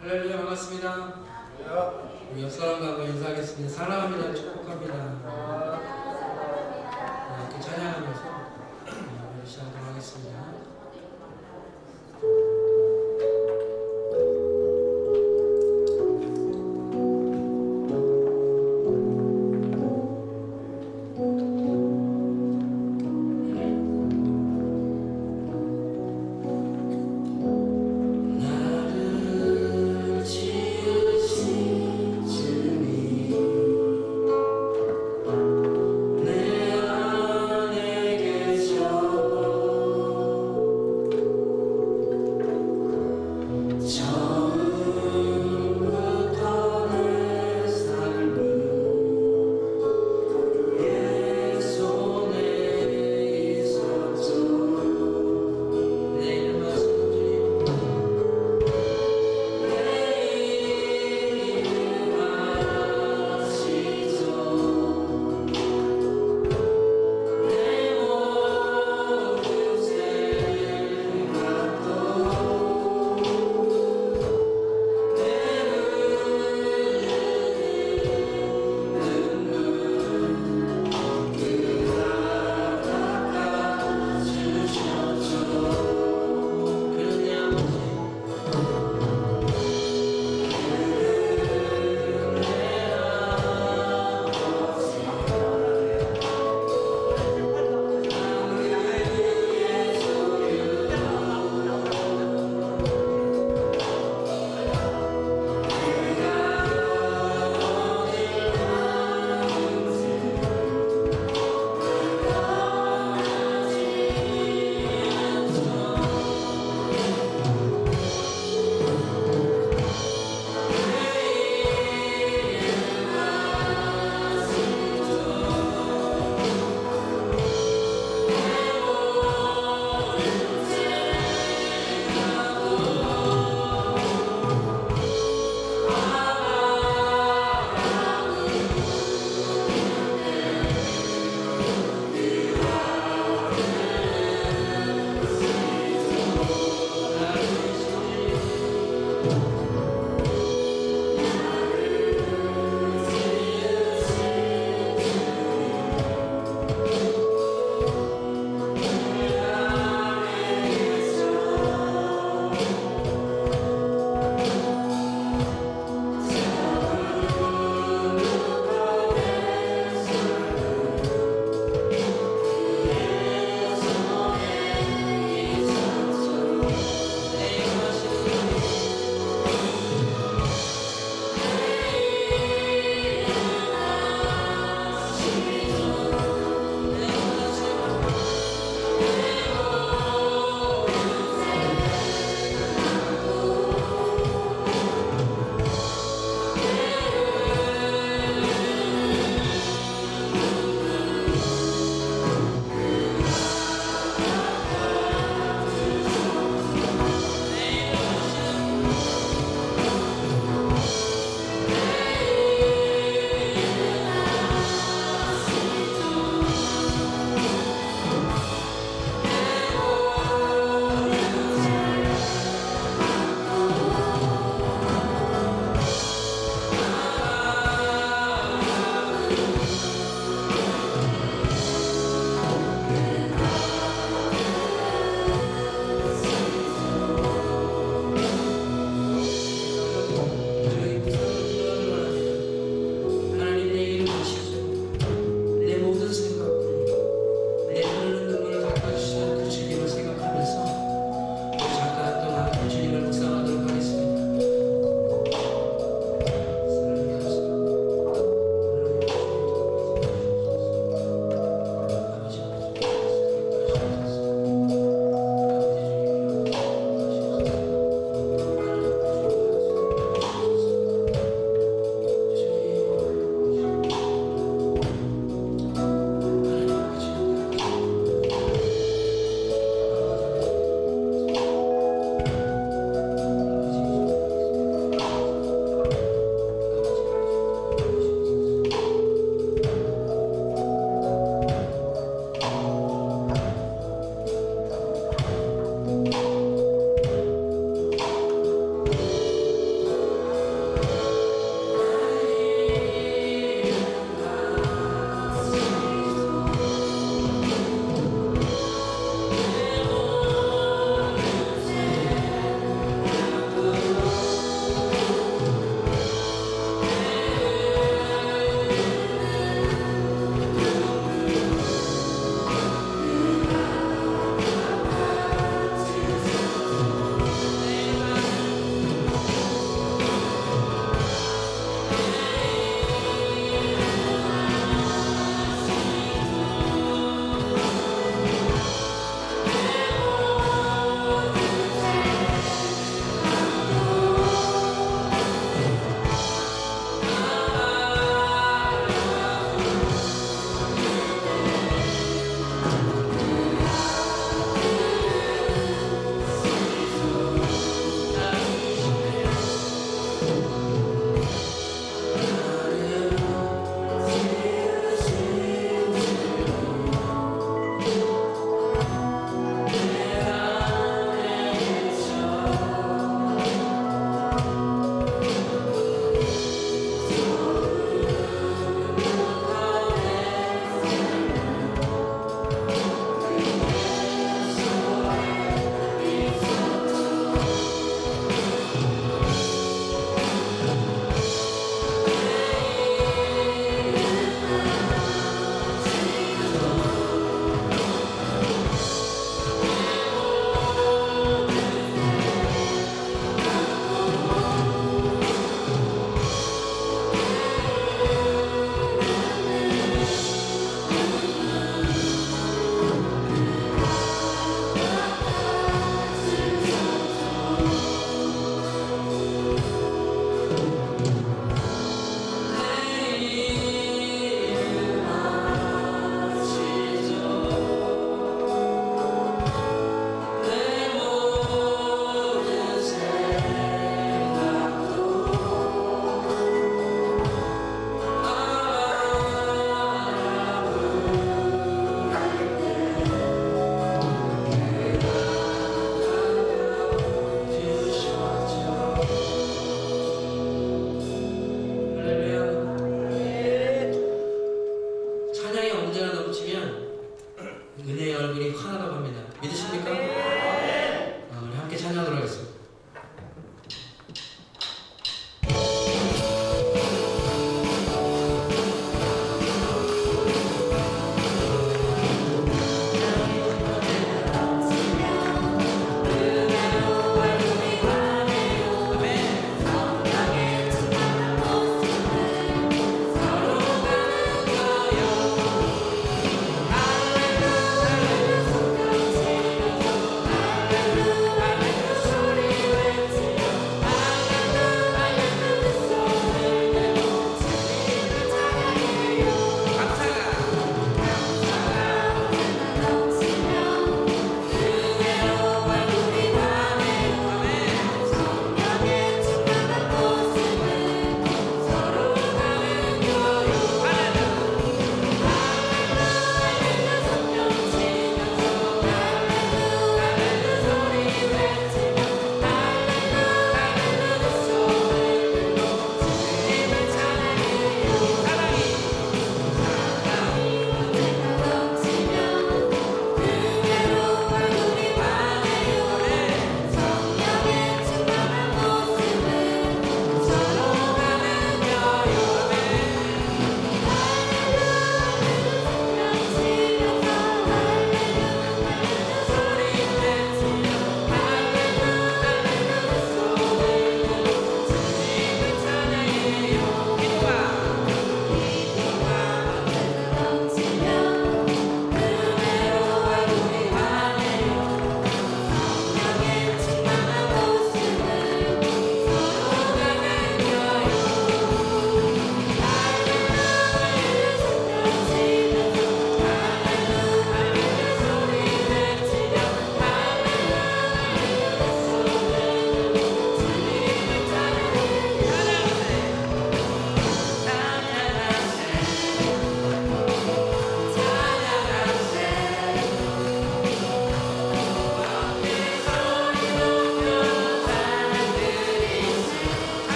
할렐루야 반갑습니다. 우리 옆 사람과 한번 인사하겠습니다. 사랑합니다. 축복합니다. 이렇게 찬양하면서 시작하도록 하겠습니다. 내 안에 찬양하러 갑니다. 믿으십니까? 우리 함께 찬양하도록 하겠습니다. 소리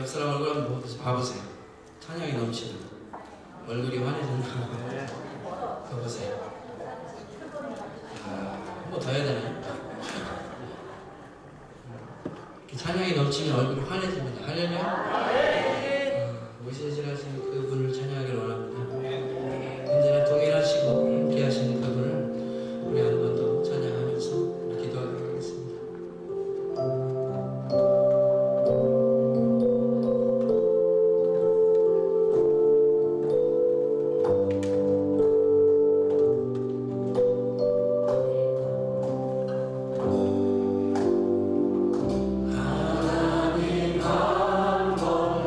사람 얼굴 한번 봐보세요. 찬양이 넘치는 얼굴이 환해졌나? 봐보세요. 한 번 더 해야 되나요? 찬양이 넘치면 얼굴이 환해집니다. 할렐루야. 무시질하시는 그분을 찬양하기를 원합니다. 언제나 동일하시고 함께 하시는 그분을 우리 한 번 더 찬양하면서 기도하도록 하겠습니다. 하나님 한 번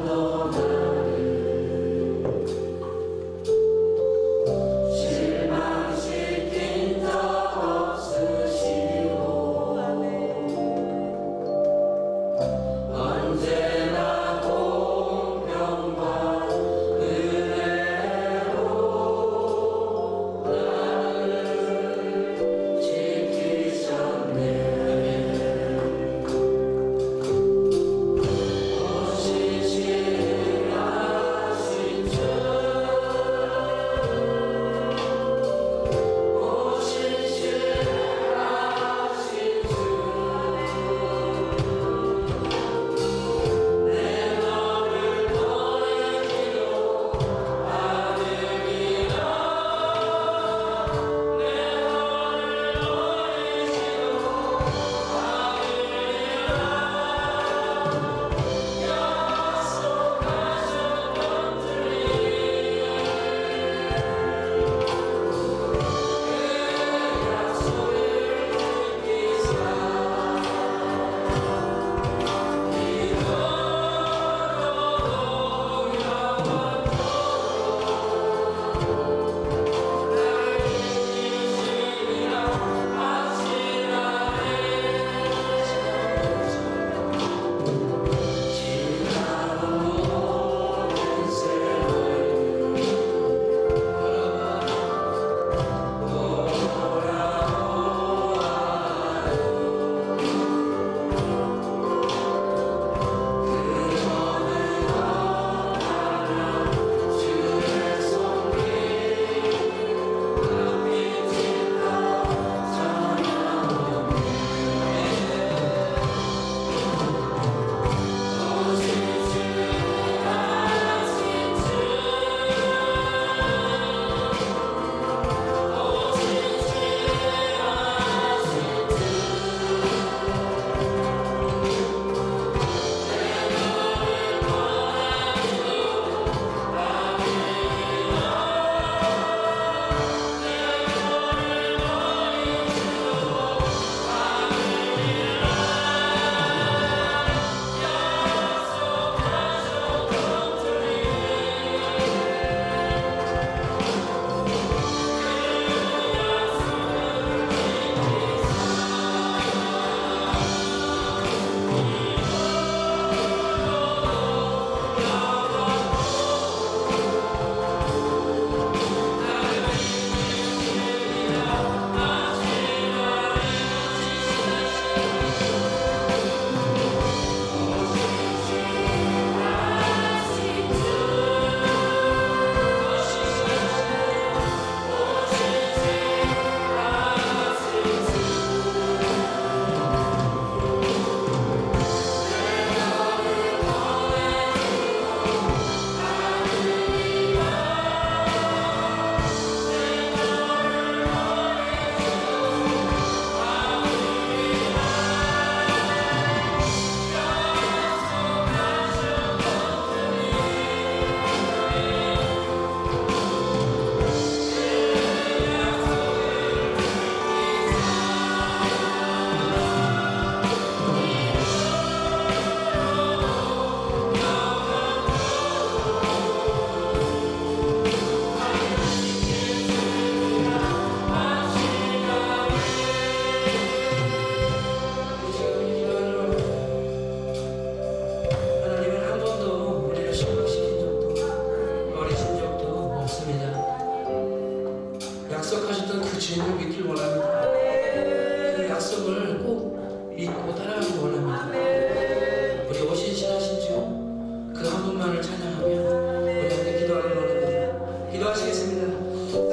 주만을 찬양하며 우리 함께 기도하기를 원합니다. 기도하시겠습니다.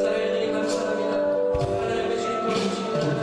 사랑의 주님 감사합니다. 하나님의 주님 도와주시기 바랍니다.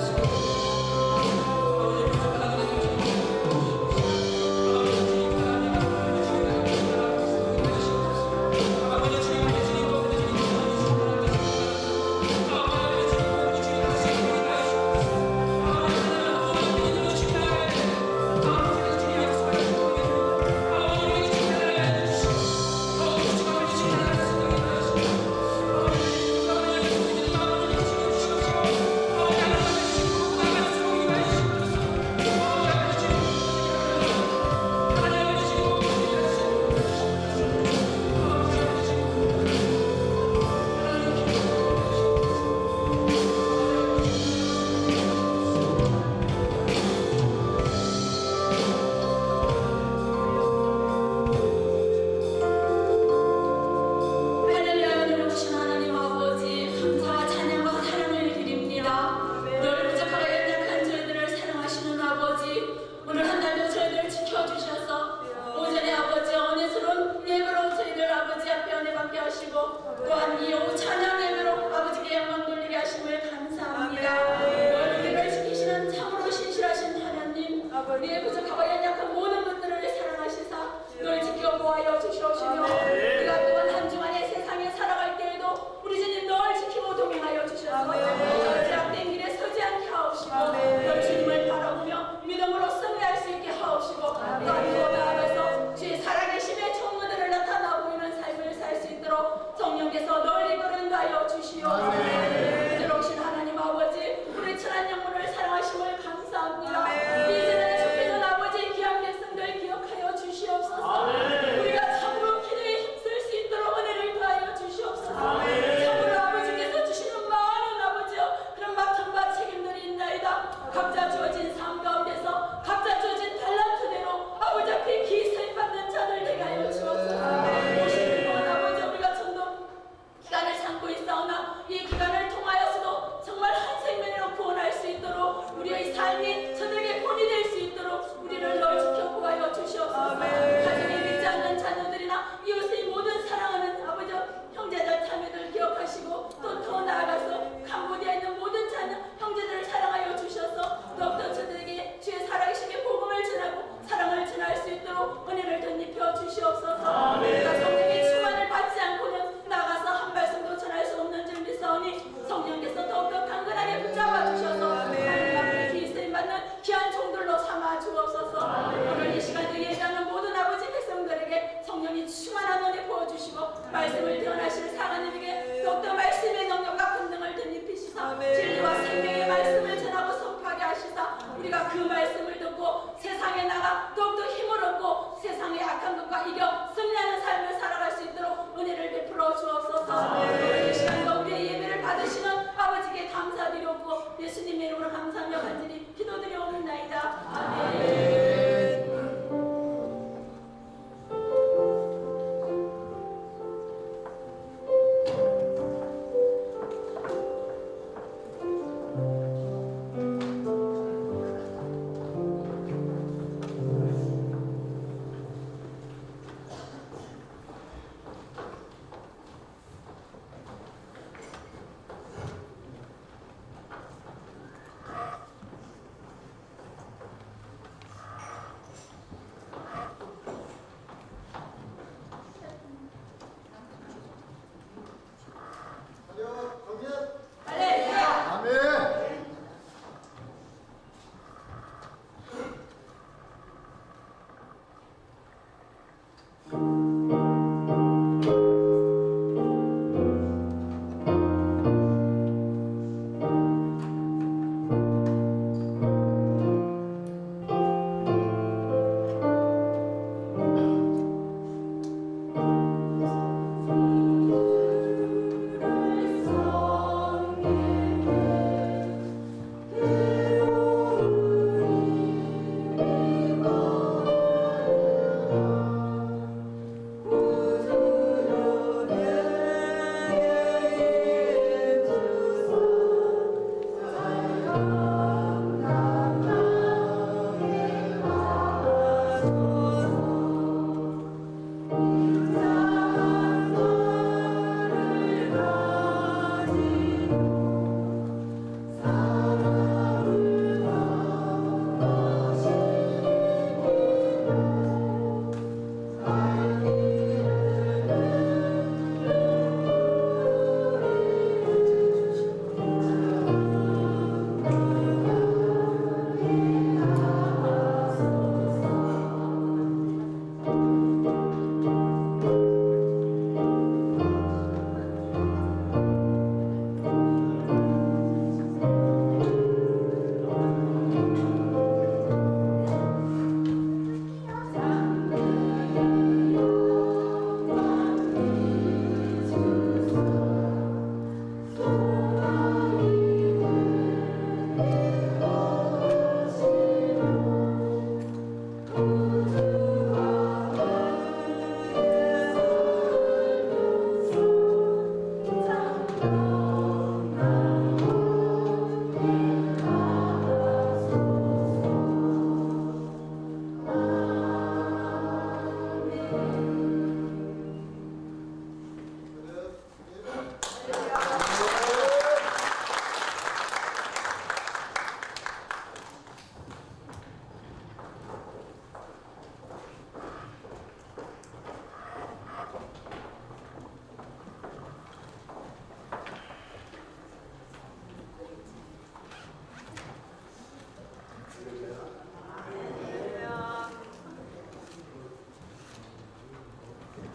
또한 이 오후 찬양 예배로 아버지께 영광 돌리게 하심을 감사합니다. 우리를 지키시는 참으로 신실하신 하나님, 우리의 부족하고 연약한 모든 분들을 사랑하시사 늘 지켜보아여 주시옵시며 우리가 또한 한 주간의 세상에 살아갈 때에도 우리 주님 늘 지키고 동행하여 주셔서 제약된 길에 서지 않게 하옵시고 늘 주님을 바라보며 믿음으로 승리할 수 있게 하옵시고 또한 더 나아가서 주의 살아계심의 청문들을 나타나 보이는 삶을 살 수 있도록 성령께서 널 이끌은다 하여 주시옵소서. 들어오신 하나님 아버지, 우리 천한 영혼을 사랑하심을 감사합니다. 이제는 죽기는 아버지 귀한 백성들 기억하여 주시옵소서. 우리가 참으로 기도에 힘쓸 수 있도록 은혜를 더하여 주시옵소서. 참으로 아버지께서 주시는 많은 아버지여 그런 맡은 바 책임들이 있나이다. 각자 주어진 삶 가운데서 각자 주어진 달란트대로 아버지 앞에 기세임 받는 자들 되게 하여 주옵소서. 기간을 삼고 있사오나 이 기간을 통하여서도 정말 한 생명으로 구원할 수 있도록 우리의 삶이 저들에게 본이 될 수 있도록 우리를 널 지켜보아여 주시옵소서. 가정에 믿지 않는 자녀들이나 이웃의 모든 사랑하는 아버지 형제들 자매들 기억하시고 또 더 나아가서 캄보디아에 있는 모든 자녀 형제들을 사랑하여 주셔서 더욱더 저들에게 주의 살아계심의 복음을 전하고 사랑을 전할 수 있도록 은혜를 덧입혀 주시옵소서. 우리가 성령의 충만을 받지 않고는 나가서 한 발성도 전할 수 없는 줄 믿사오니 성령께서 더욱더 강건하게 붙잡아 주셔서 하나님 앞에 기세임 받는 귀한 종들로 삼아 주옵소서. 오늘 이 시간에 예배하는 모든 아버지 백성들에게 성령이 충만한 은혜 부어주시고 말씀을 대언하실 사관님에게 더욱더 말씀의 능력과 권능을 덧입히시사 진리와 생명의 말씀을 전하고 선포하게 하시사 우리가 그 말씀을 듣고 세상에 나가 더욱더 힘을 얻고 세상의 악한 것과 이겨 승리하는 삶을 살아갈 수 있도록 은혜를 베풀어 주옵소서. 이 시간도 우리의 예배를 받으시는 아버지께 감사드리옵고 예수님의 이름으로 감사하며 간절히 기도드리옵나이다. 아멘.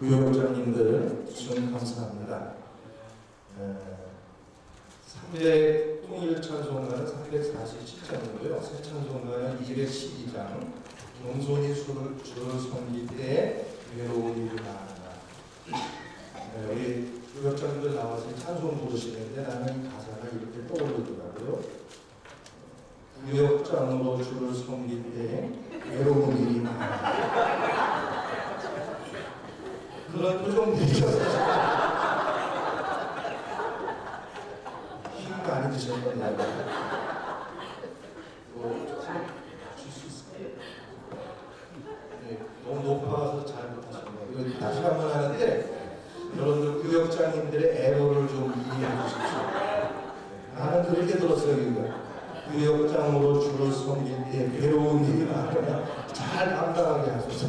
부역장님들 수준 감사합니다. 300 통일 찬송가는 347장이고요. 새 찬송가는 212장. 겸손히 주를 섬길 때 외로운 일이 많아. 우리 부역장님들 나와서 찬송 부르시는데 나는 이 가사가 이렇게 떠오르더라고요. 부역장으로 주를 섬길 때 외로운 일이 많아. 그런 표정 내셨어요. 힘 많이 드셨거든요. 줄수 있을까요? 네, 너무 높아서 잘 못하시네요. 이거 다시 한 번 하는데 여러분들 구역장님들의 에러를 좀 이해해 주십시오. 나는 그렇게 들었어요. 이거. 구역장으로 주를 섬길 때 괴로운 일이 많으면 잘 감당하게 하소서.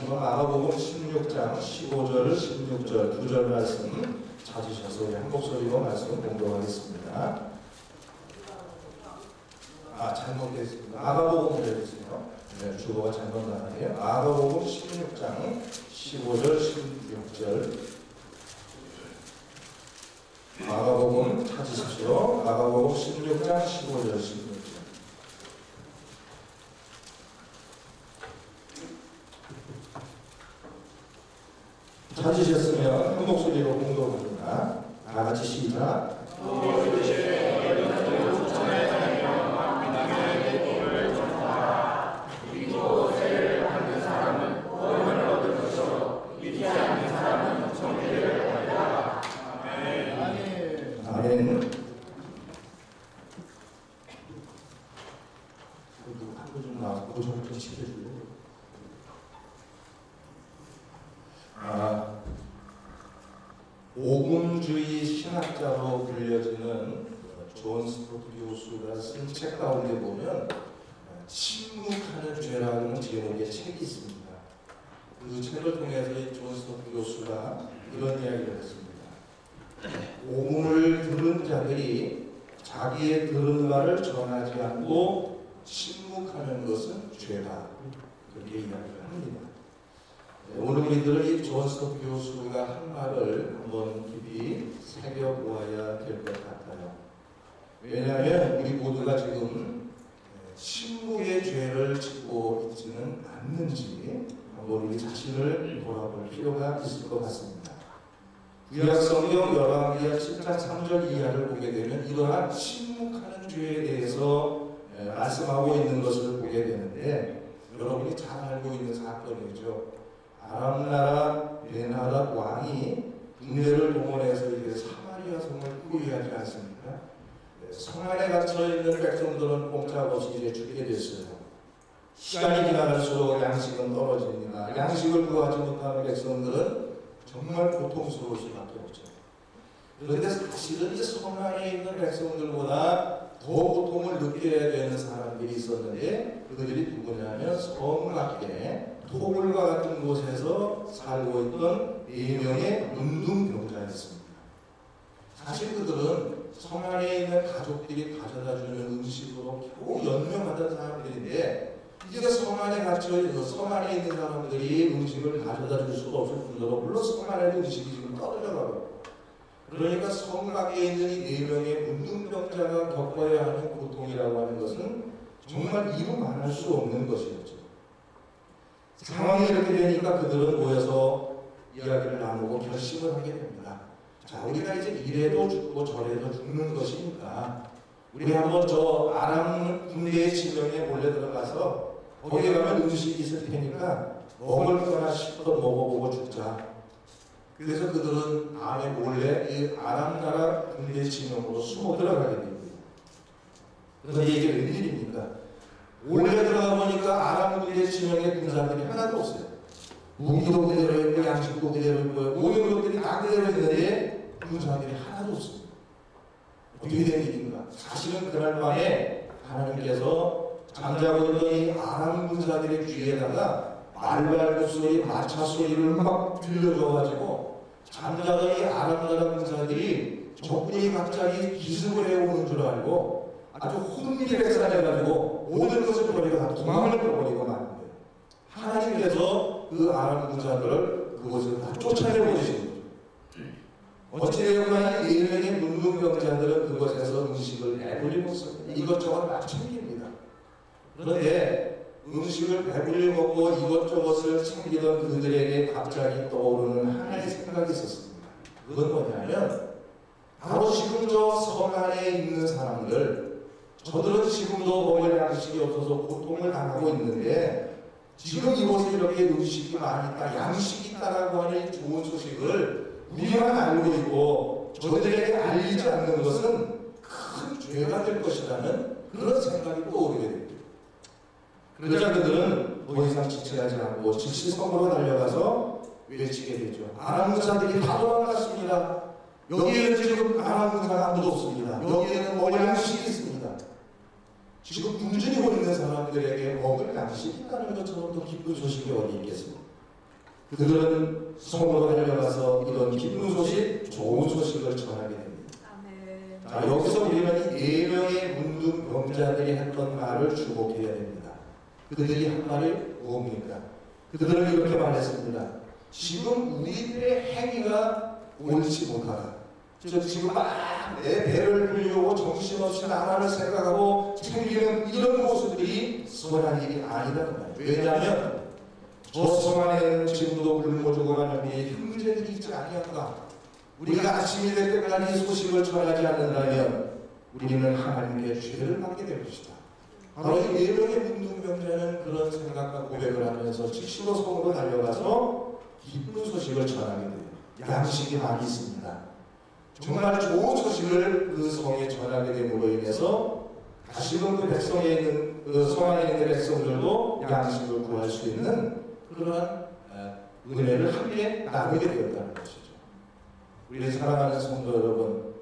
마가복음 16장 15절 16절 두 절 말씀 찾으셔서 우리 한 목소리로 말씀 공동하겠습니다. 잘못됐습니다. 마가복음 되었어요. 네, 주어가 잘못 나왔네요. 마가복음 16장 15절 16절 마가복음 찾으십시오. 마가복음 16장 15절 16절 찾으셨으면 한 목소리로 공동합니다. 다 같이 시작. 아멘. 한번 좀 나와서 고정 좀 시켜줄래요? 오금주의 신학자로 불려지는 존 스토트 교수가 쓴 책 가운데 보면 침묵하는 죄라는 제목의 책이 있습니다. 그 책을 통해서 존 스토트 교수가 이런 이야기를 했습니다. 오금을 들은 자들이 자기의 들은 말을 전하지 않고 침묵하는 것은 죄다. 그렇게 이야기를 합니다. 오늘 우리들은 이 조원석 교수가 한 말을 한번 깊이 새겨보아야 될 것 같아요. 왜냐하면 우리 모두가 지금 침묵의 죄를 짓고 있지는 않는지 한번 우리 자신을 돌아볼 필요가 있을 것 같습니다. 구약성경 열왕기하 7장 3절 이하를 보게 되면 이러한 침묵하는 죄에 대해서 말씀하고 있는 것을 보게 되는데, 여러분이 잘 알고 있는 사건이죠. 아람 나라 베나닷 왕이 군대를 동원해서 이제 사마리아 성을 포위하지 않습니까? 성 안에 갇혀 있는 백성들은 꼼짝없이 이제 죽게 됐어요. 시간이 지날수록 양식은 떨어집니다. 양식을 구하지 못하는 백성들은 정말 고통스러울 수밖에 없죠. 그런데 사실은 이 성 안에 있는 백성들보다 더 고통을 느껴야 되는 사람들이 있었는데, 그들이 누구냐면 성 밖에 토굴과 같은 곳에서 살고 있던 4명의 문둥병자였습니다. 사실 그들은 성 안에 있는 가족들이 가져다주는 음식으로 겨우 연명하던 사람들인데, 이제 성 안에 갇혀있는 성 안에 있는 사람들이 음식을 가져다 줄 수가 없을 뿐더러 물론 성 안에 음식이 지금 떨어져가고, 그러니까 성 밖에 있는 이 4명의 문둥병자가 겪어야 하는 고통이라고 하는 것은 정말 이루 말할 수 없는 것이었죠. 상황이 이렇게 되니까 그들은 모여서 이야기를 나누고 결심을 하게 됩니다. 자, 우리가 이제 이래도 죽고 저래도 죽는 것이니까 우리 한번 저 아람 군대의 지명에 몰래 들어가서 거기 가면 음식이 있을 테니까 먹을 거나 실컷 먹어보고 죽자. 그래서 그들은 밤에 몰래 이 아람 나라 군대 지명으로 숨어 들어가게 됩니다. 그런데 이게 웬일입니까? 몰래 들어가 보니까 아람 군대 지명의 군사들이 하나도 없어요. 무기도 그대로 있고 양식도 그대로 있고 모든 것들이 다 그대로 있는데 군사들이 하나도 없습니다. 어떻게 된 일인가? 사실은 그날 밤에 하나님께서 잠자고 있던 이 아람 군사들의 귀에다가 말발굽 소리, 마차 소리를 막 들려줘가지고 잠자던 이 아람 나라 군사들이 적군이 갑자기 기습을 해오는 줄 알고 아주 혼미백산해가지고 모든 것을 버리고 다 도망을 버리고 마는 거예요. 하나님께서 그 아람 군사들을 그곳을 다 쫓아내버리신 거죠. 어찌되었거나 이 4명의 문둥병자들은 그곳에서 음식을 배불리 먹습니다. 이것저것 막 챙깁니다. 그런데 음식을 배불리 먹고 이것저것을 챙기던 그들에게 갑자기 떠오르는 하나의 생각이 있었습니다. 그건 뭐냐면 바로 지금 저 성 안에 있는 사람들, 저들은 지금도 먹을 양식이 없어서 고통을 당하고 있는데 지금 이곳에 이렇게 음식이 많이 있다, 양식이 있다라고 하는 이 좋은 소식을 우리만 알고 있고 저들에게 알리지 않는 것은 큰 죄가 될 것이라는 그런 생각이 떠오르게 됩니다. 그러자 그들은 더 이상 지체하지 않고 지치성으로 달려가서 외치게 되죠. 아람 군사들이 다 도망갔습니다. 여기에는 지금 아람 군사가 아무도 없습니다. 여기에는 먹을 양식이 있습니다. 지금 굶주리고 있는 사람들에게 먹을 양식이 있다는 것처럼 더 기쁜 소식이 어디 있겠습니까? 그들은 성으로 달려가서 이런 기쁜 소식, 좋은 소식을 전하게 됩니다. 자, 여기서 우리는 이 4명의 문둥병자들이 했던 말을 주목해야 됩니다. 그들이 한 말이 뭡니까? 그들은 이렇게 말했습니다. 지금 우리들의 행위가 옳지 못하다. 지금 막 내 배를 불리우고 정신없이 나라를 생각하고 챙기는 이런 모습들이 선한 일이 아니라는 거예요. 왜냐하면 저 성 안에는 지금도 굶어 죽어가는 우리의 형제들이 있지 아니한가. 우리가 아침이 될 때까지 소식을 전하지 않는다면 우리는 하나님께 죄를 받게 될 것이다. 바로 이 4명의 문둥병자는 그런 생각과 고백을 하면서 즉시로 성으로 달려가서 기쁜 소식을 전하게 돼요. 양식이 많이 있습니다. 정말 좋은 소식을 그 성에 전하게 됨으로 인해서 다시금 그 백성에 있는 그 성 안에 있는 백성들도 양식을 구할 수 있는 그러한 은혜를 함께 나누게 되었다는 것이죠. 우리 사랑하는 성도 여러분,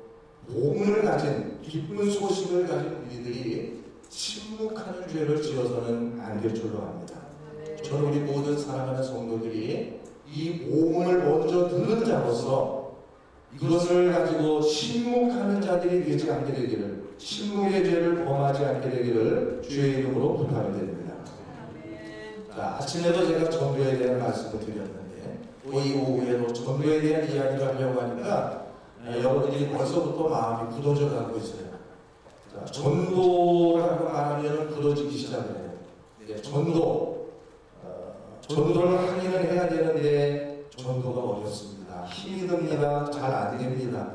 복음을 가진 기쁜 소식을 가진 우리들이 침묵하는 죄를 지어서는 안 될 줄로 압니다. 저는 우리 모든 사랑하는 성도들이 이 복음을 먼저 듣는 자로서 이것을 가지고 침묵하는 자들이 되지 않게 되기를 침묵의 죄를 범하지 않게 되기를 주의 이름으로 부탁을 드립니다. 자, 아침에도 제가 전도에 대한 말씀을 드렸는데 이 오후에도 전도에 대한 이야기를 하려고 하니까 여러분들이 벌써부터 마음이 굳어져 가고 있어요. 자, 전도라고 말하면 굳어지기 시작해요. 전도를 하기는 해야 되는데 전도가 어렵습니다. 힘이 듭니다. 잘 안 됩니다.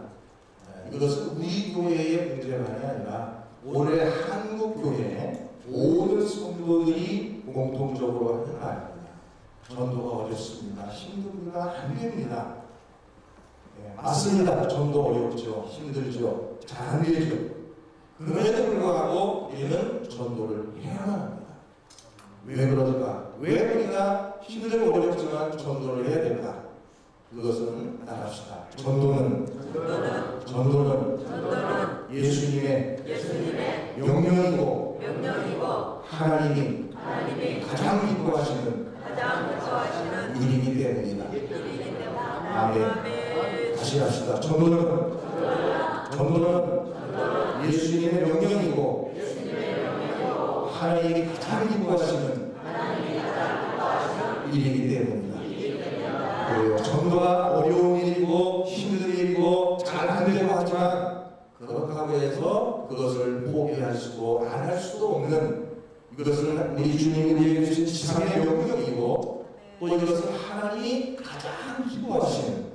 이것은 우리 교회의 문제만이 아니라 올해 한국교회 모든 성도들이 공통적으로 하는 말입니다. 전도가 어렵습니다. 힘듭니다. 안 됩니다. 맞습니다. 전도 어렵죠. 힘들죠. 잘 안 되죠. 그럼에도 불구하고 우리는 전도를 해야만 합니다. 왜 그럴까? 왜 우리가 힘들고 어렵지만 전도를 해야 될까? 그것은 따라합시다. 전도는 예수님의 명령이고 하나님이 가장 기뻐하시는 일이기 때문이다. 아멘. 다시 합시다. 전도는 예수님의 명령이고 하나님이 가장 기뻐하시는 일이기 때문이다. 그래요. 전도가 어려운 일이고 힘든 일이고 잘 안 되고 하지만 그렇다고 해서 그것을 포기할 수도 안 할 수도 없는, 이것은 우리 주님이 우리에게 주신 지상의 명령이고 또 이것은 하나님이 가장 기뻐하시는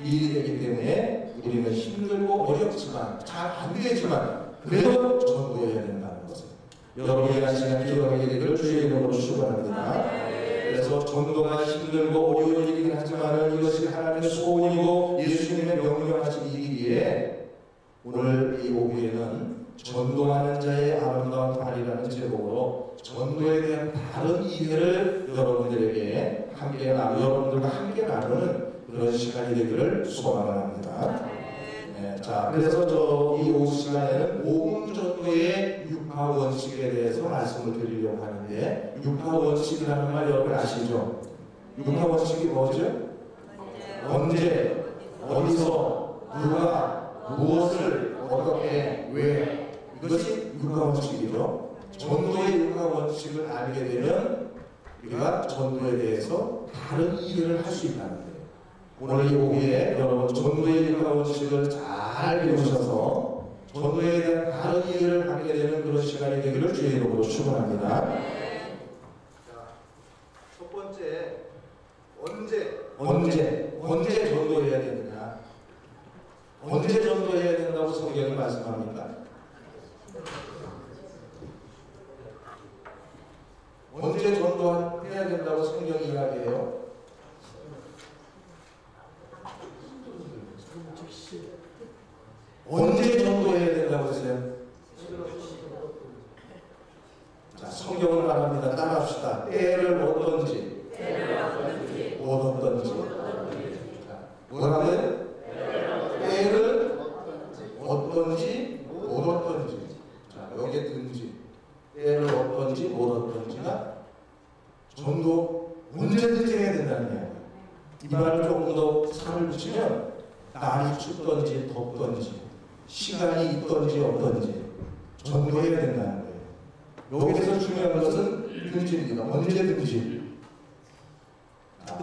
일이 되기 때문에 우리는 힘들고 어렵지만 잘 안 되지만 그래도 전도해야 된다는 것을 여러분이 한 시간 기억하게 되기를 주의 이름으로 축원합니다. 그래서 전도가 힘들고 어려운 일이긴 하지만 이것이 하나님의 소원이고 예수님의 명령하신 일이기에 오늘 이 오후에는 전도하는 자의 아름다운 발이라는 제목으로 전도에 대한 다른 이해를 여러분들과 함께 나누는 그런 시간이 되기를 소망을 합니다. 자, 그래서 이 오후 시간에는 복음 전도의 육파 원칙에 대해서 말씀을 드리려고 하는데, 육파 원칙이라는 말 여러분 아시죠? 육파 원칙이 뭐죠? 언제, 어디서, 누가, 무엇을, 어떻게, 왜, 이것이 육파 원칙이죠. 전도의 육파 원칙을 알게 되면 우리가 전도에 대해서 다른 이해를 할 수 있다는 거예요. 오늘 이 오후에 여러분 전도의 육파 원칙을 잘 배우셔서 전도에 대한 다른 이해를 갖게 되는 그런 시간이 되기를 주의 이름으로 축원합니다. 첫 번째, 언제 전도해야 되느냐? 언제 전도해야 된다고 성경이 말씀합니까? 언제 전도해야 된다고 성경이 이야기해요? 언제 전도해야 된다고 했어요? 자, 성경을 말합니다. 따라합시다. 때를 얻던지 못 얻던지. 뭐라고요? 때를 얻던지 못 얻던지. 자, 여기에 든지 때를 얻던지 못 얻던지가 전도 언제든지 해야 된다는 이야기예요. 이 말을 조금 더 살을 붙이면 날이 춥던지 덥던지 시간이 있던지 없던지 전도해야 된다는 거예요. 여기서 중요한 것은 든지입니다. 언제든지.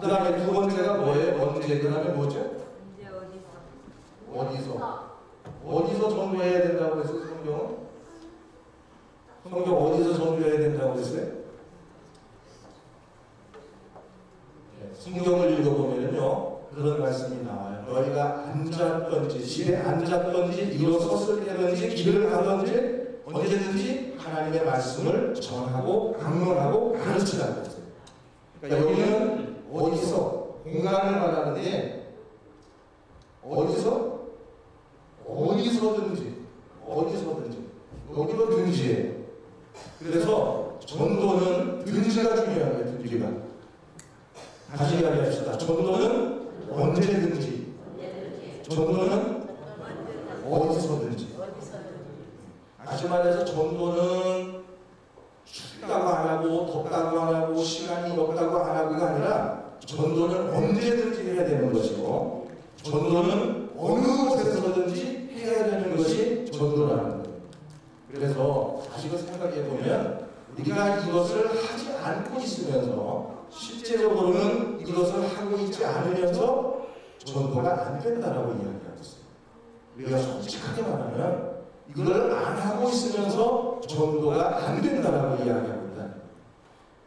그 다음에 두 번째가 뭐예요? 언제. 그 다음에 뭐죠? 어디서 전도해야 된다고 했어요? 성경 어디서 전도해야 된다고 했어요? 성경을 읽어보면요 그런 말씀이 나와요. 너희가 앉았던지 집에 앉았던지 일어섰을 때든지 길을 가든지 언제든지 하나님의 말씀을 전하고 강론하고 가르치라고 했어요. 그러니까 여기는 어디서 공간을 말하는데 어디서든지 여기도 든지예요. 그래서 전도는 든지가 중요한 거예요. 든지가. 다시 이야기합시다. 전도는 언제든지, 전도는 어디서든지. 다시 말해서 전도는 춥다고 안 하고 덥다고 안 하고 시간이 없다고 안 하고가 아니라 전도는 언제든지 해야 되는 것이고 전도는 어느 곳에서든지 해야 되는 것이 전도라는 거예요. 그래서 다시 생각해 보면 우리가 이것을 하지 않고 있으면서 실제적으로는 이것을 하고 있지 않으면서 전도가 안 된다라고 이야기하고 있어요. 우리가 솔직하게 말하면 이걸 안 하고 있으면서 전도가 안 된다라고 이야기하고 있다.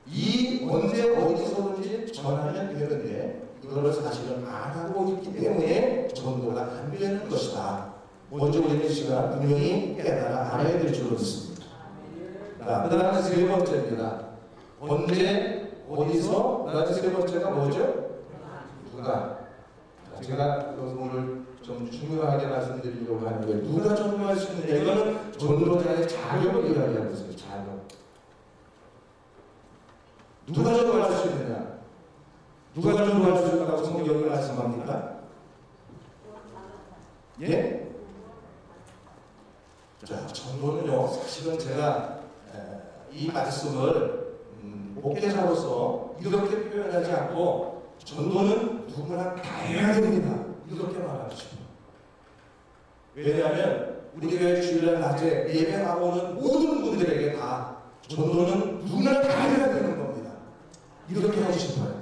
이 언제 어디서든지 전하면 되는데 이거를 사실은 안 하고 있기 때문에 전도가 안 되는 것이다. 먼저 우리는 이 시간 분명히 깨달아 알아야 될 줄로 믿습니다. 그 다음에 세 번째입니다. 언제 어디서? 그 다음에 세 번째가 뭐죠? 누가? 제가 오늘 좀 중요하게 말씀드리려고 하는 거예요. 누가 전도할 수 있느냐? 이거는 전도자의 자격을 이야기하고 있어요. 자격. 누가 전도할 수 있느냐? 누가 전도할 수 있다고 성경이 말씀합니까? 예? 자, 전도는요, 사실은 제가 이 말씀을 목회자로서 이렇게 표현하지 않고 전도는 누구나 다 해야 됩니다. 이렇게 말하고 싶어요. 왜냐하면 우리 교회 주일날 낮에 예배 나오는 모든 분들에게 다 전도는 누구나 다 해야 되는 겁니다. 이렇게 하고 싶어요.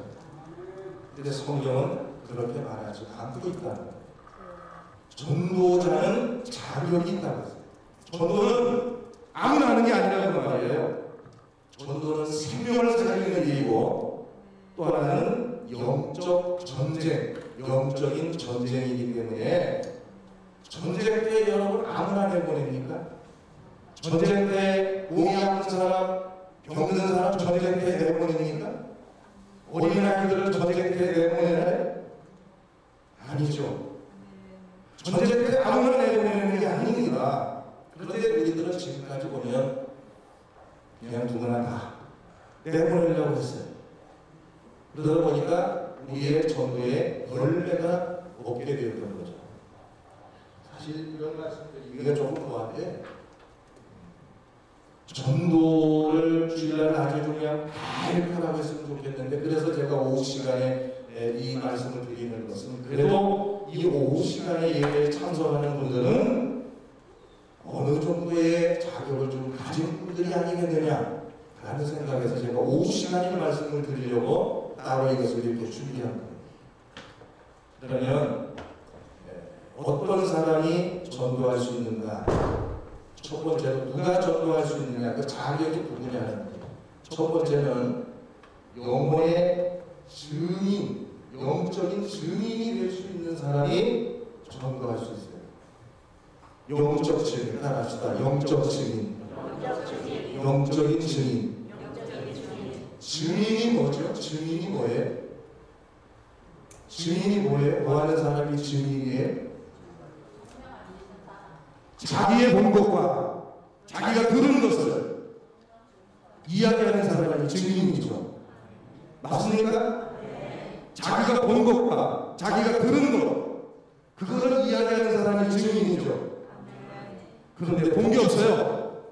근데 성경은 그렇게 말하지 않고 있다는 거예요. 전도자는 자격이 있다고 했어요. 전도는 아무나 하는 게 아니라는 말이에요. 전도는 생명을 살리는 일이고 또 하나는 영적 전쟁, 영적인 전쟁이기 때문에 전쟁 때 여러분 아무나 내보냅니까? 전쟁 때 몸이 아픈 사람, 병든 사람 전쟁 때 내보냅니까? 어린아이들을 전쟁 때 내보내나요? 아니죠. 전쟁 때 아무나 내보내는 게 아닙니다. 그런데 우리들은 지금까지 보면 그냥 누구나 다 내보내려고 했어요. 그러다 보니까 우리의 전도에 열매가 없게 되었던 거죠. 사실 이런 말씀드리기가 조금 뭐한데 전도를 주일날 아주 그냥 다 이렇게 하라고 했으면 좋겠는데 그래서 제가 오후 시간에 이 말씀을 드리는 것은 그래도 이 오후 시간에 예배에 참석하는 분들은 어느 정도의 자격을 좀 가진 분들이 아니겠느냐 라는 생각에서 제가 오후 시간에 말씀을 드리려고 따로 이것을 이렇게 준비한 겁니다. 그러면 어떤 사람이 전도할 수 있는가? 첫 번째로 누가 전도할 수 있느냐? 그 자격이 누구냐는 거예요. 첫 번째는 영혼의 증인, 영적인 증인이 될 수 있는 사람이 전도할 수 있어요. 영적 증인, 따라합시다. 영적 증인. 영적인 증인. 증인이 뭐죠? 증인이 뭐예요? 증인이 뭐예요? 뭐 하는 사람이 증인이에요? 자기의 본 것과 자기가 들은 것을 이야기하는 사람이 증인이죠. 맞습니까? 자기가 본 것과 자기가 들은 것, 그거를 이야기하는 사람이 증인이죠. 그런데 본 게 없어요.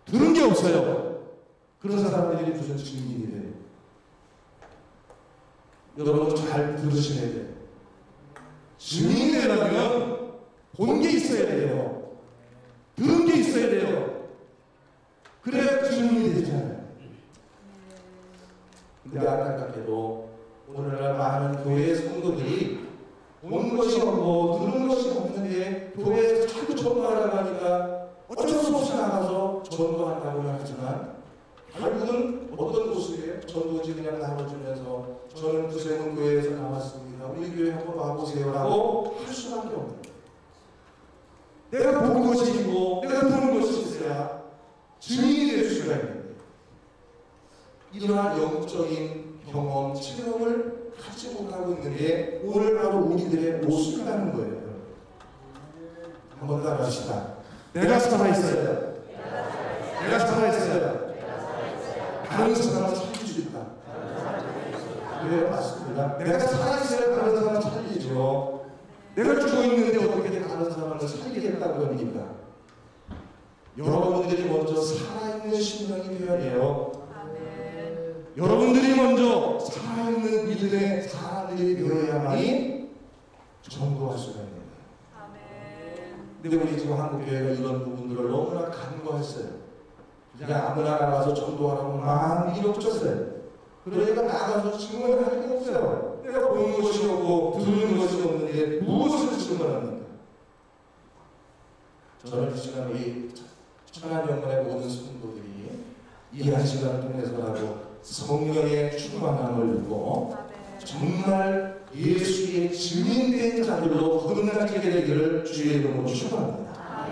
들은 게 없어요. 그런 사람들이 무슨 증인이 돼요? 여러분 잘 들으셔야 돼요. 증인이 되려면 본 게 있어야 돼요. 들은 게 있어야 돼요. 그래야 증인이 되잖아요. 근데 안타깝게도 오늘날 많은 교회의 성도들이 본 것이 없고 들은 것이 없는데 교회에서 자꾸 전도하라고 하니까 어쩔 수 없이 나가서 전도한다고는 하지만 결국은 어떤 모습이에요? 전도지 그냥 나눠주면서 저는 구세군 교회에서 나왔습니다. 우리 교회 한번 와보세요라고 할 수밖에 없는 거예요. 내가 본 것이 있고 내가 들은 것이 있어야 증인이 될 수가 있는데 이러한 영적인 경험, 체험을 갖지 못하고 있는 게 오늘 바로 우리들의 모습이라는 거예요. 한번 따라합시다. 내가 살아있어요. 내가 살아있어요. 다른 사람을 살릴 수 있다. 네, 맞습니다. 내가 살아있어야 다른 사람을 살리죠. 내가 죽어 있는데 어떻게 다른 사람을 살리겠다고 합니까? 여러분들이 먼저 살아있는 심령이 되어야 해요. 여러분들이 먼저 살아있는 믿음의 사람들이 되어야만이 전도할 수가 있습니다. 근데 우리 지금 한국교회가 이런 부분들을 너무나 간과했어요. 그냥 아무나 나가서 전도하라고 막 밀어붙였어요. 그러니까 나가서 증언할 게 없어요. 내가 보는 것이 없고 듣는 것이 없는데 무엇을 증언합니까? 저는 이 시간 우리 천안영문의 모든 성도들이 이 한 시간을 통해서라도 성령의 충만함을 입고 정말 예수의 증인된 자들로 거듭나게 되기를 주의 이름으로 축원합니다.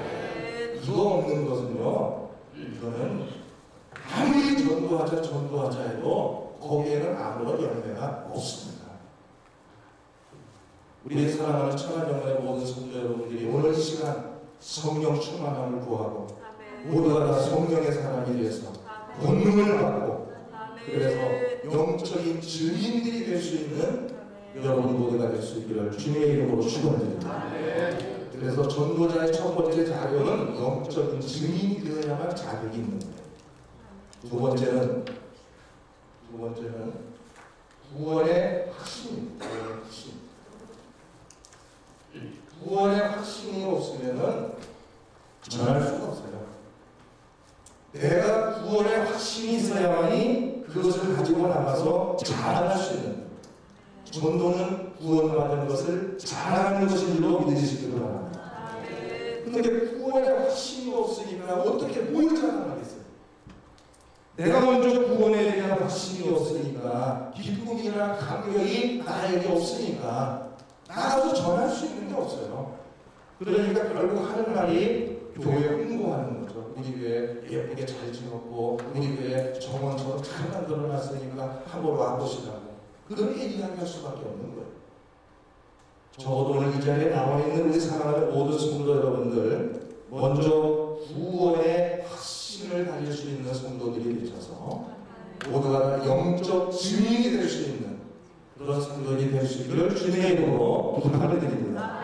이거 없는 것은요, 이거는 아무리 전도하자 해도 거기에는 아무런 열매가 없습니다. 우리 사랑하는 천안영문의 모든 성도 여러분들이 오늘 이 시간 성령 충만함을 구하고 모두가 다 성령의 사람이 되어서 권능을 받고 그래서 영적인 증인들이 될 수 있는 여러분 모두가 될 수 있기를 주님의 이름으로 축원드립니다. 그래서 전도자의 첫 번째 자격은 영적인 증인이 되어야만 자격이 있는 거예요. 두 번째는 구원의 확신입니다. 구원의 확신이 없으면은 전할 수가 없어요. 내가 구원의 확신이 있어야만이 그것을 가지고 나가서 자랑할 수 있는 거예요. 전도는 구원받은 것을 자랑하는 것인 줄로 믿으시기를 바랍니다. 그런데 구원의 확신이 없으니까 어떻게 뭘 자랑하겠어요? 내가 먼저 구원에 대한 확신이 없으니까 기쁨이나 감격이 나에게 없으니까 나가서 전할 수 있는 게 없어요. 그러니까 결국 하는 말이 교회 홍보하는 거죠. 우리 교회 예쁘게 잘 지었고 우리 교회 정원처럼 잘 만들어놨으니까 한번 와보시라고 그렇게 이야기할 수밖에 없는 거예요. 적어도 오늘 이 자리에 나와 있는 우리 사랑하는 모든 성도 여러분들 먼저 구원의 확신을 가질 수 있는 성도들이 되셔서 모두가 영적 증인이 될 수 있는 그런 성도들이 될 수 있기를 주님의 이름으로 부탁을 드립니다.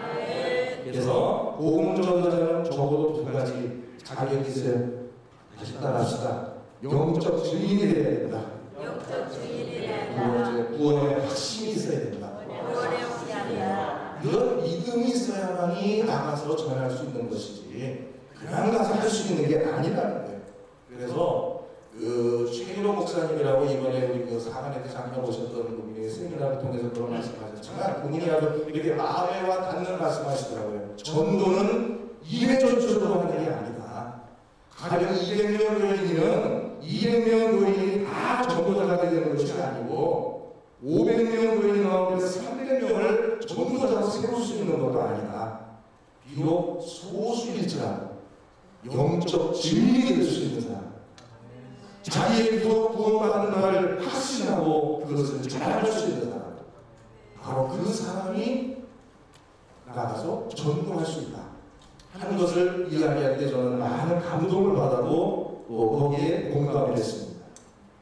그래서 복음전도자는 적어도 두 가지 자격이 있어요. 다시 따라합시다. 영적 증인이 되어야 된다. 두 번째, 구원의 확신이 있어야 된다. 이런 믿음이 있어야만이 나가서 전할 수 있는 것이지 그냥 가서 할 수 있는 게 아니라는 거예요. 그래서 최일호 목사님이라고 이번에 우리 그 사관에 잠깐 오셨던 분이 세미나를 통해서 그런 말씀하셨지만 그분이 아주 이렇게 마음에 와 닿는 말씀하시더라고요. 전도는 입에 전술로 하는 게 아니다. 가령 200명 교인이면 200명 교인이 다 전도자가 되는 것이 아니고 500명 교인 가운데 300명을 전도자로 세울 수 있는 것도 아니다. 비록 소수일지라도 영적 증인이 될 수 있는 사람, 자기의 구원받는 것을 확신하고 그것을 잘할 수 있는 사람, 바로 그 사람이 나가서 전도할 수 있다 하는 것을 이야기할 때 저는 많은 감동을 받았고 또 거기에 공감을 했습니다.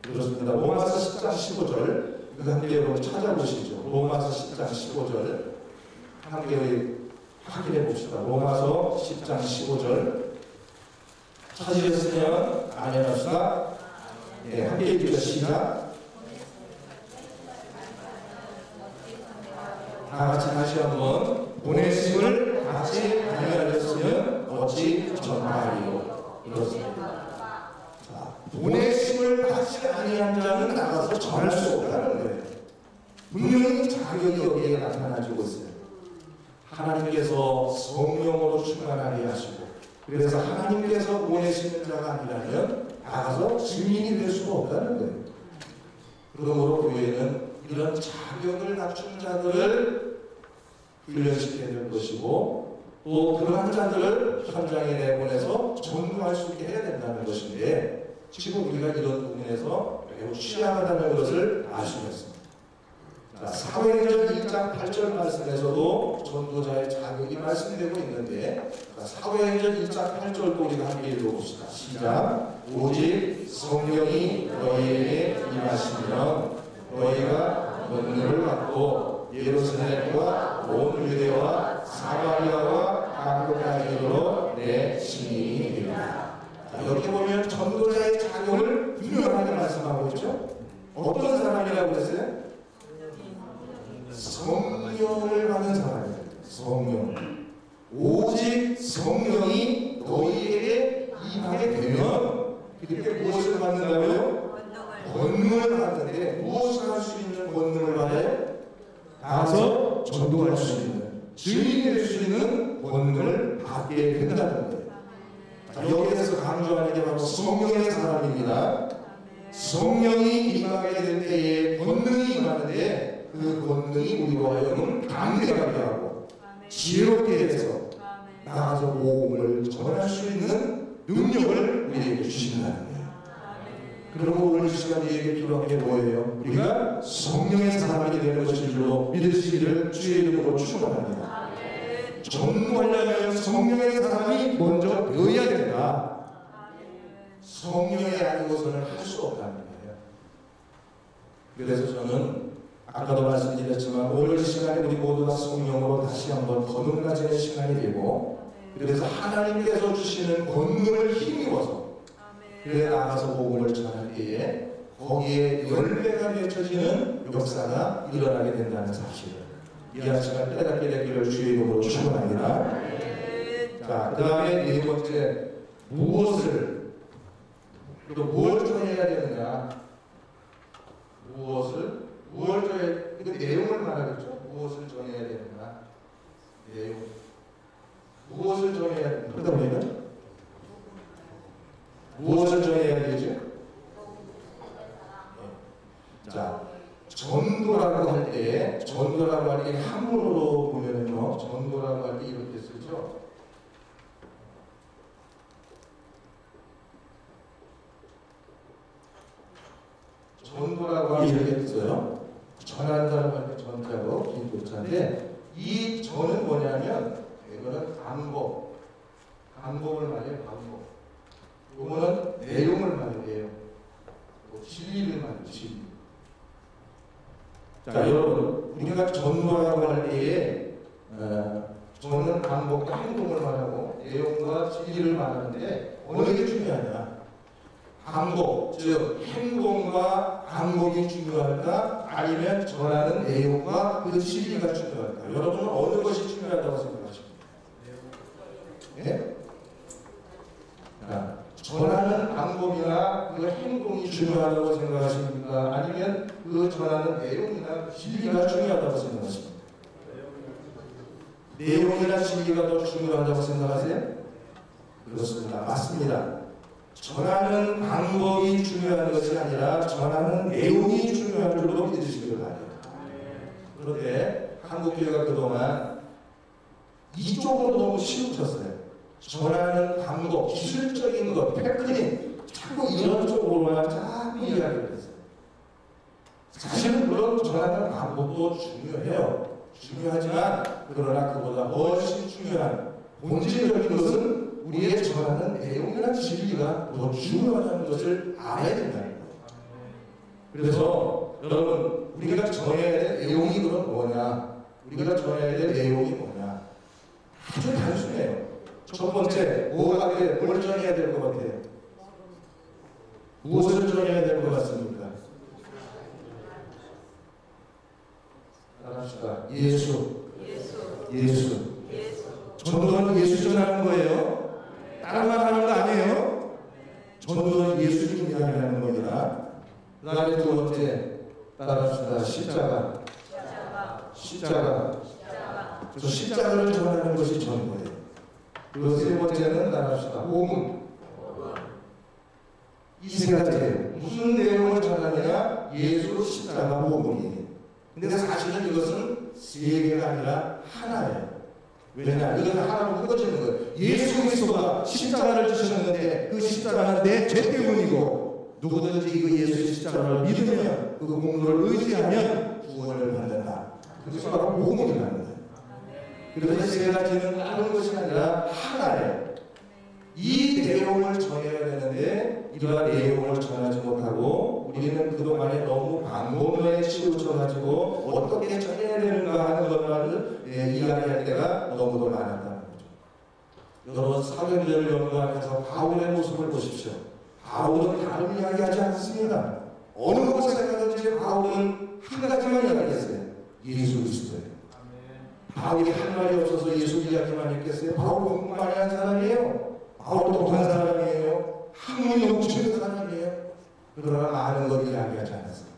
그렇습니다. 로마서 10장 15절 함께 여러분 찾아보시죠. 로마서 10장 15절 함께 확인해 봅시다. 로마서 10장 15절 찾으셨으면 아멘합시다. 네, 함께 읽죠. 시작. 다 같이 다시 한번 보내심을 같이 아니하였으면 어찌 전하리요. 그렇습니다. 자, 보내심을 같이 아니한 자는 나가서 전할 수 없다는 거예요. 분명히 자격이 여기에 나타나지고 있어요. 하나님께서 성령으로 충만하게 하시고 그래서 하나님께서 보내시는 자가 아니라면 나가서 증인이 될 수가 없다는 거예요. 그러므로 교회는 이런 자격을 갖춘 자들을 훈련시켜야 될 것이고 또 그러한 자들을 현장에 내보내서 전도할 수 있게 해야 된다는 것인데 지금 우리가 이런 부분에서 매우 취약하다는 것을 아시겠습니다. 사도행전 1장 8절 말씀에서도 전도자의 자격이 말씀되고 있는데 사도행전 1장 8절도 우리가 함께 읽어봅시다. 시작. 오직 성령이 너희에게 임하시면 너희가 권능을 받고 예루살렘과 온 유대와 사마리아와 한국까지 이르러 내 증인이 되리라. 여기 보면 전도자의 자격을 분명하게 말씀하고 있죠. 어떤 사람이라고 했어요? 성령을 받은 사람이에요. 성령. 오직 성령 이렇게 무엇을 받는다고요? 권능을 받는데 무엇을 할 수 있는 권능을 받아요? 가서 전도할 수 있는, 증인이 될 수 있는 권능을 받게 된다는 거예요. 자, 여기에서 강조하는 게 바로 성령의 사람입니다. 성령이 임하게 될 때에 권능이 임하는데 그 권능이 우리로 하여금 담대하게 하고 지혜롭게 해서 나가서 복음을 전할 수 있는 능력을 우리에게 주신다는 거예요. 그리고 오늘 이 시간 우리에게 필요한 게 뭐예요? 우리가 성령의 사람이 되는 것인 줄로 믿으시기를 주의 이름으로 축원합니다. 전도하려면 성령의 사람이 먼저 되어야 된다. 성령이 아니고서는 할 수 없다는 거예요. 그래서 저는 아까도 말씀드렸지만 오늘 이 시간에 우리 모두가 성령으로 다시 한번 거듭나지는 시간이 되고, 그래서 하나님께서 주시는 권능을 힘입어서 그래 나가서 복음을 전할 때에 거기에 열매가 맺혀지는 역사가 일어나게 된다는 사실을 이 시간 깨닫게 되기를 주의 이름으로 축원합니다. 자, 그 다음에 네 번째, 무엇을 또 뭘 전해야 되는가? 무엇을 전해, 그 내용을 말하겠죠. 무엇을 전해야 되는가? 내용. 무엇을 전해야 되는가? 그러다 보면 무엇을 전해야 되죠? 자, 전도라고 할 때, 전도라고 할 때 한문으로 보면은요, 전도라고 할 때 이렇게 쓰죠. 전도라고 하면 이렇게 써요. 전한다라고 할 때 전자고 긴 도자인데, 이 전은 뭐냐면 이거는 방법을 말해요. 방법. 이거는 내용을 말해요. 진리를 말해요. 진리. 자, 여러분, 우리가 전도라고 할 때에 저는 방법과 행동을 말하고 내용과 진리를 말하는데 어느 게 중요하냐? 방법, 즉 행동과 방법이 중요할까? 아니면 전하는 내용과 그 진리가 중요할까? 여러분은 어느 것이 중요하다고 생각하십니까? 네? 자, 전하는 방법이나 그 행동이 중요하다고 생각하십니까? 아니면 그 전하는 내용이나 진리가 중요하다고 생각하십니까? 내용이나 진리가 더 중요하다고 생각하세요? 그렇습니다. 맞습니다. 전하는 방법이 중요한 것이 아니라 전하는 내용이 중요한 줄로 믿으시길 바랍니다. 그런데 한국교회가 그동안 이쪽으로 너무 치우쳤어요. 전하는 방법, 기술적인 것, 테크닉, 자꾸 이런 쪽으로만 자꾸 이야기를 했어요. 사실은 물론 전하는 방법도 중요해요. 중요하지만 그러나 그보다 훨씬 중요한 본질적인 것은 우리의 전하는 내용이나 진리가 더 중요하다는 것을 알아야 된다는 거예요. 그래서 여러분, 우리가 전해야 될 내용이 그럼 뭐냐? 우리가 전해야 될 내용이 뭐냐? 아주 단순해요. 첫 번째, 뭘 전해야 될 것 같아요? 무엇을 전해야 될 것 같습니까? 따라합시다. 예수. 전도는 예수 전하는 거예요. 다른 말 하는 거 아니에요. 전도는 예수님 이야기하는 겁니다. 그 다음에 두 번째, 따라합시다. 십자가. 저 십자가를 전하는 것이 전도예요. 그리고 세 번째는 따라합시다. 복음. 이 세 가지예요. 무슨 내용을 전하느냐? 예수, 십자가, 복음이에요. 근데 사실은 이것은 세 개가 아니라 하나예요. 왜냐? 이건 하나로 묶어지는 거예요. 예수 그리스도가 십자가를 주셨는데 그 십자가는 내 죄 때문이고, 누구든지 그 예수 십자가를 믿으면 그 공로를 의지하면 구원을 받는다. 그것이 바로 복음이라는 거예요. 그래서 세 가지는 다른 것이 아니라 하나예요. 이 내용을 전해야 되는데 이러한 내용을 전하지 못하고 우리는 그동안에 너무 방법론에 치우쳐가지고 어떻게 전해야 되는가 하는 것만을 이야기할 때가 너무도 많았다는 거죠. 여러분, 사도행전을 연구하면서 바울의 모습을 보십시오. 바울은 다른 이야기하지 않습니다. 어느 곳에 가든지 바울은 한 가지만 이야기했어요. 예수 그리스도예요. 바울이 할 말이 없어서 예수 이야기만 했겠어요? 바울 공부 많이 한 사람이에요. 바울 똑똑한 사람이에요. 학문이 넘치는 사람이에요. 그러나 많은 걸 이야기하지 않았어요.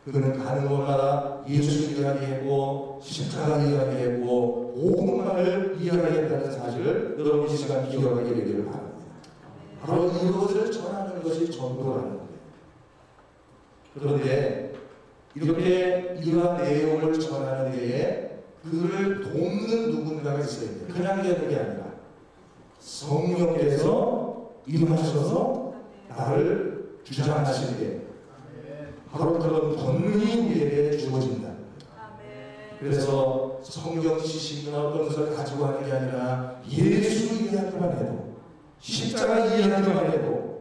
그는 가는 곳마다 예수를 이야기했고 십자가 이야기했고 오분만을 이야기했다는 사실을 여러분 이 시간 기억하게 되기를 바랍니다. 바로 이것을 전하는 것이 전도라는 거예요. 그런데 이렇게 이러한 내용을 전하는 데에 그를 돕는 누군가가 있어야 돼요. 그냥 되는 게 아니라 성령께서 임하셔서 나를 주장하시게 바로 그런 권능이 우리에게 주어진다. 그래서 성경 지식이나 어떤 것을 가지고 하는 게 아니라 예수 이야기만 해도 십자가 이야기만 해도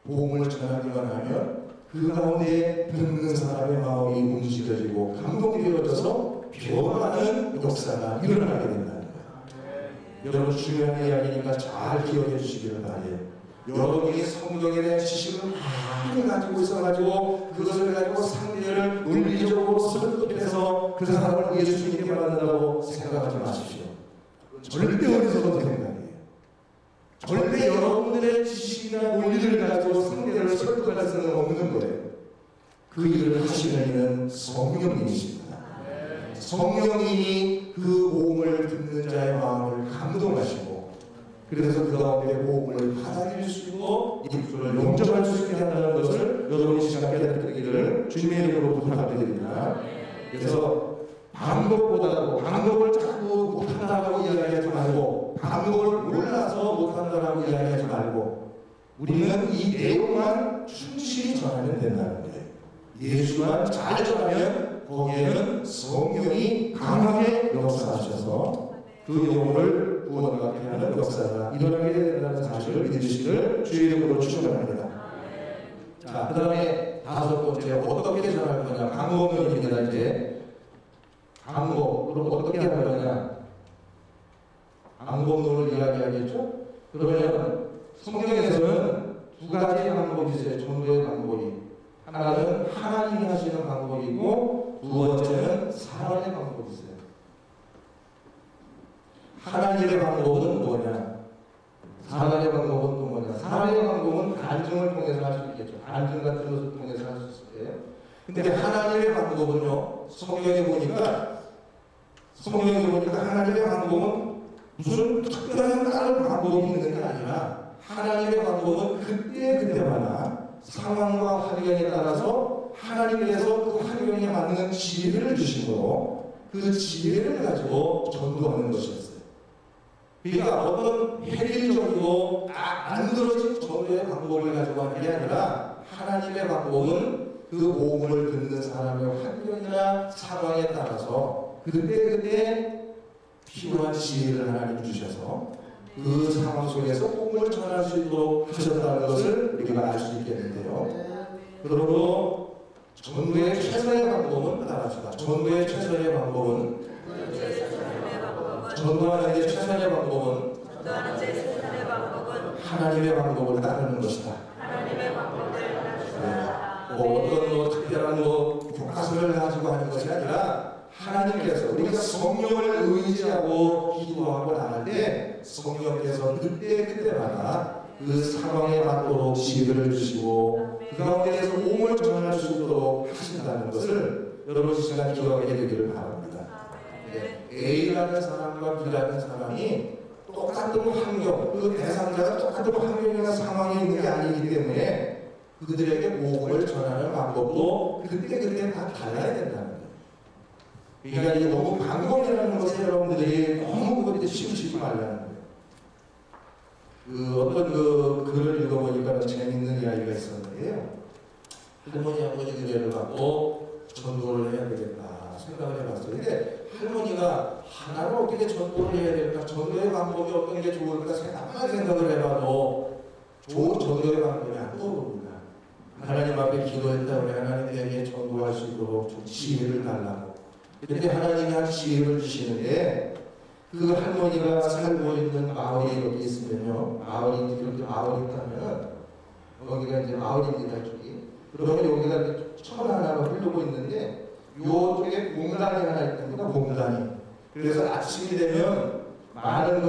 복음을 전하기만 하면 그 가운데 듣는 사람의 마음이 움직여지고 감동되어져서 변화하는 역사가 일어나게 된다는 거예요. 여러분 중요한 이야기니까 잘 기억해 주시기를 바라요. 여러분이 성경에 대한 지식을 많이 가지고 있어가지고 그것을 가지고 상대를 논리적으로 설득해서 그 사람을 예수님께 만든다고 생각하지 마십시오. 절대 어리석은 생각이에요. 절대 여러분들의 지식이나 논리를 가지고 상대를 설득할 수는 없는 거예요. 그 일을 하시는 이는 성령님이십니다. 성령님이 그 복음을 듣는 자의 마음을 감동하시고 그래서 그 가운데 복음을 받아들일 수 있고 입술을 용접할 수 있게 한다는 것을 여러분이 시간 깨닫기를 주님의 이름으로 부탁드립니다. 그래서 방법을 자꾸 못한다고 이야기하지 말고 방법을 몰라서 못한다고 이야기하지 말고 우리는 이 내용만 충실히 전하면 된다는 거예요. 예수만 잘 전하면 거기에는 성령이 강하게 역사하셔서 그 영혼을 구원받게 하는 역사가 일어나게 된다는 사실을 믿으시기를 주의 이름으로 축원합니다. 자, 그 다음에 다섯 번째 어떻게 전할 거냐 방법론입니다. 이제 방법 그럼 어떻게 할 거냐 방법론을 이야기하겠죠. 그러면 성경에서는 두 가지 방법이 있어요. 전도의 방법이 하나는 하나님이 하시는 방법이고 두 번째는 사람의 방법이 있어요. 하나님의 방법은 뭐냐? 사람의 방법은 또 뭐냐? 사람의 방법은 간증을 통해서 할 수 있겠죠. 간증 같은 것을 통해서 할 수 있을 거예요. 근데 하나님의 방법은요, 성경에 보니까 하나님의 방법은 무슨 특별한 다른 방법이 있는 게 아니라 하나님의 방법은 그때마다 상황과 환경에 따라서 하나님께서 그 환경에 맞는 지혜를 주시고 그 지혜를 가지고 전도하는 것이었어요. 그러니까 어떤 획일적이고 만들어진 전도의 방법을 가지고 하는 게 아니라 하나님의 방법은 그 복음을 듣는 사람의 환경이나 상황에 따라서 그때 필요한 지혜를 하나님 주셔서 그 상황 속에서 복음을 전할 수 있도록 하셨다는 것을 우리가 알 수 있겠는데요. 그러므로 전도의 최선의 방법은 따라합시다. 전도의 최선의 방법은 전도하는 데 최선의 방법은 하나님의 방법을 따르는 것이다. 어떤 특별한 교과서를 가지고 하는 것이 아니라 하나님께서 우리가 성령을 의지하고 기도하고 나갈 때 성령께서 그때마다 그 상황에 맞도록 지혜를 주시고 그 가운데에서 복음을 전할 수 있도록 하신다는 것을 여러분 시간 기억하게 되기를 바랍니다. A라는 사람과 B라는 사람이 똑같은 환경, 그 대상자가 똑같은 환경이나 상황에 있는 게 아니기 때문에 그들에게 복음을 전하는 방법도 그때 다 달라야 된다는 거예요. 그러니까 이게 너무 방법이라는 것에 여러분들이 너무 그것에 치우치지 말라는 거예요. 어떤 글을 읽어보니까 재밌는 이야기가 있었는데요. 할머니 아버지들을 갖고 전도를 해야 되겠다 생각을 해봤어요. 근데 할머니가 하나를 어떻게 전도를 해야 될까? 전도의 방법이 어떤 게 좋을까? 생각을 해봐도 좋은 전도의 방법이 안 떠오릅니다. 하나님 앞에 기도했다 우리 하나님에게 전도할 수 있도록 좀 지혜를 달라고. 그런데 하나님이 한 지혜를 주시는데 그 할머니가 살고 있는 마을이 여기 있으면요. 마을이 있다면은 여기가 이제 마을입니다. 이쪽이. 그러면 여기가 천 하나가 흐르고 있는데 요쪽에 공단이 하나 있답니다. 공단이. 그래서 아침이 되면 많은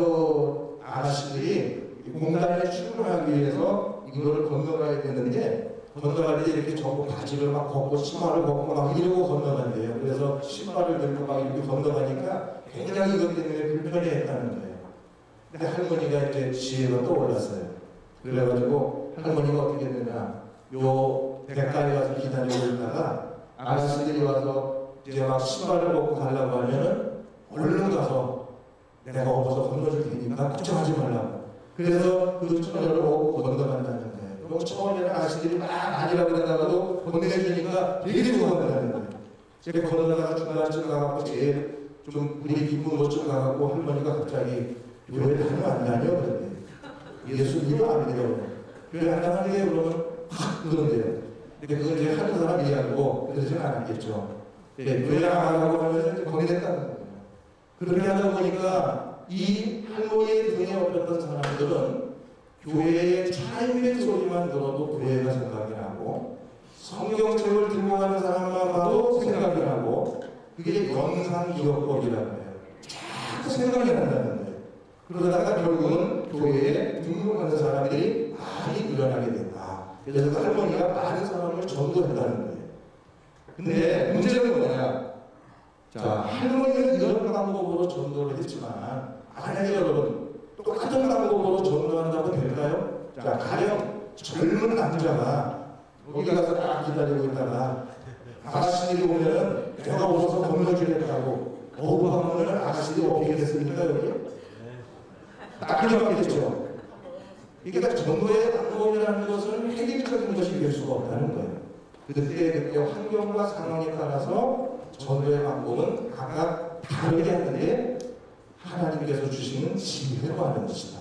아저씨들이 공단에 출근하기 위해서 이 이거를 건너가야 되는데 건너갈 때 이렇게 전부 바지를 막 걷고 신발을 걷고 막 이러고 건너간대요. 그래서 신발을 들고 막 이렇게 건너가니까 굉장히 이것 때문에 불편해했다는 거예요. 근데 할머니가 이제 지혜가 떠올랐어요. 그래가지고 할머니가 어떻게 했느냐, 요 대가에 가서 기다리고 있다가 아가씨들이 와서 이제 막 신발을 벗고 가려고 하면은 얼른 가서 내가 업어서 건너줄 테니까 걱정하지 말라고. 그래서 그 처녀를 보고 건너간다는 거예요. 그럼 처녀는 아가씨들이 막 아니라고 그러다가도 건네주니까 되게 좋아한다는 거예요. 제가 건너다가 중간쯤 가갖고 제일 좀 우리 기쁜 곳쯤 가갖고 할머니가 갑자기 교회 다니면 안 다녀? 그런데 예수 믿으면 안 돼요. 교회 안 다니게 그러면 확 그런데요. 근데 그건 이제 하는 사람 이해하고 그러지는 않았겠죠. 예, 교회 안 가고 하면 건네됐다는 거예요. 그렇게 하다 보니까 이 할머니의 등에 업혔던 사람들은 교회의 차이의 소리만 들어도 교회가 생각이 나고 성경책을 들고 가는 사람만 봐도 생각이 나고 그게 영상기억법이라고 해요. 자꾸 생각이 난다는 거예요. 그러다가 결국은 교회에 등록하는 사람들이 많이 늘어나게 된다. 그래서 할머니가 많은 사람을 전도한다는 거예요. 근데 문제는 뭐냐? 자, 할머니는 이런 방법으로 전도를 했지만 만약에 여러분 똑같은 방법으로 전도한다고 될까요? 자, 가령 젊은 남자가 거기 가서 딱 기다리고 있다가 아가씨들이 오면은 내가 오셔서 건너주겠다고 거부하면은 아가씨들이 어떻게 됐습니까 여기? 딱히 맞겠죠. 이게 전도의 방법이라는 것은 획일적인 것이 될 수가 없다는 거예요. 그때 환경과 상황에 따라서 전도의 방법은 각각 다르게 하는데 하나님께서 주시는 지혜로 하는 것이다.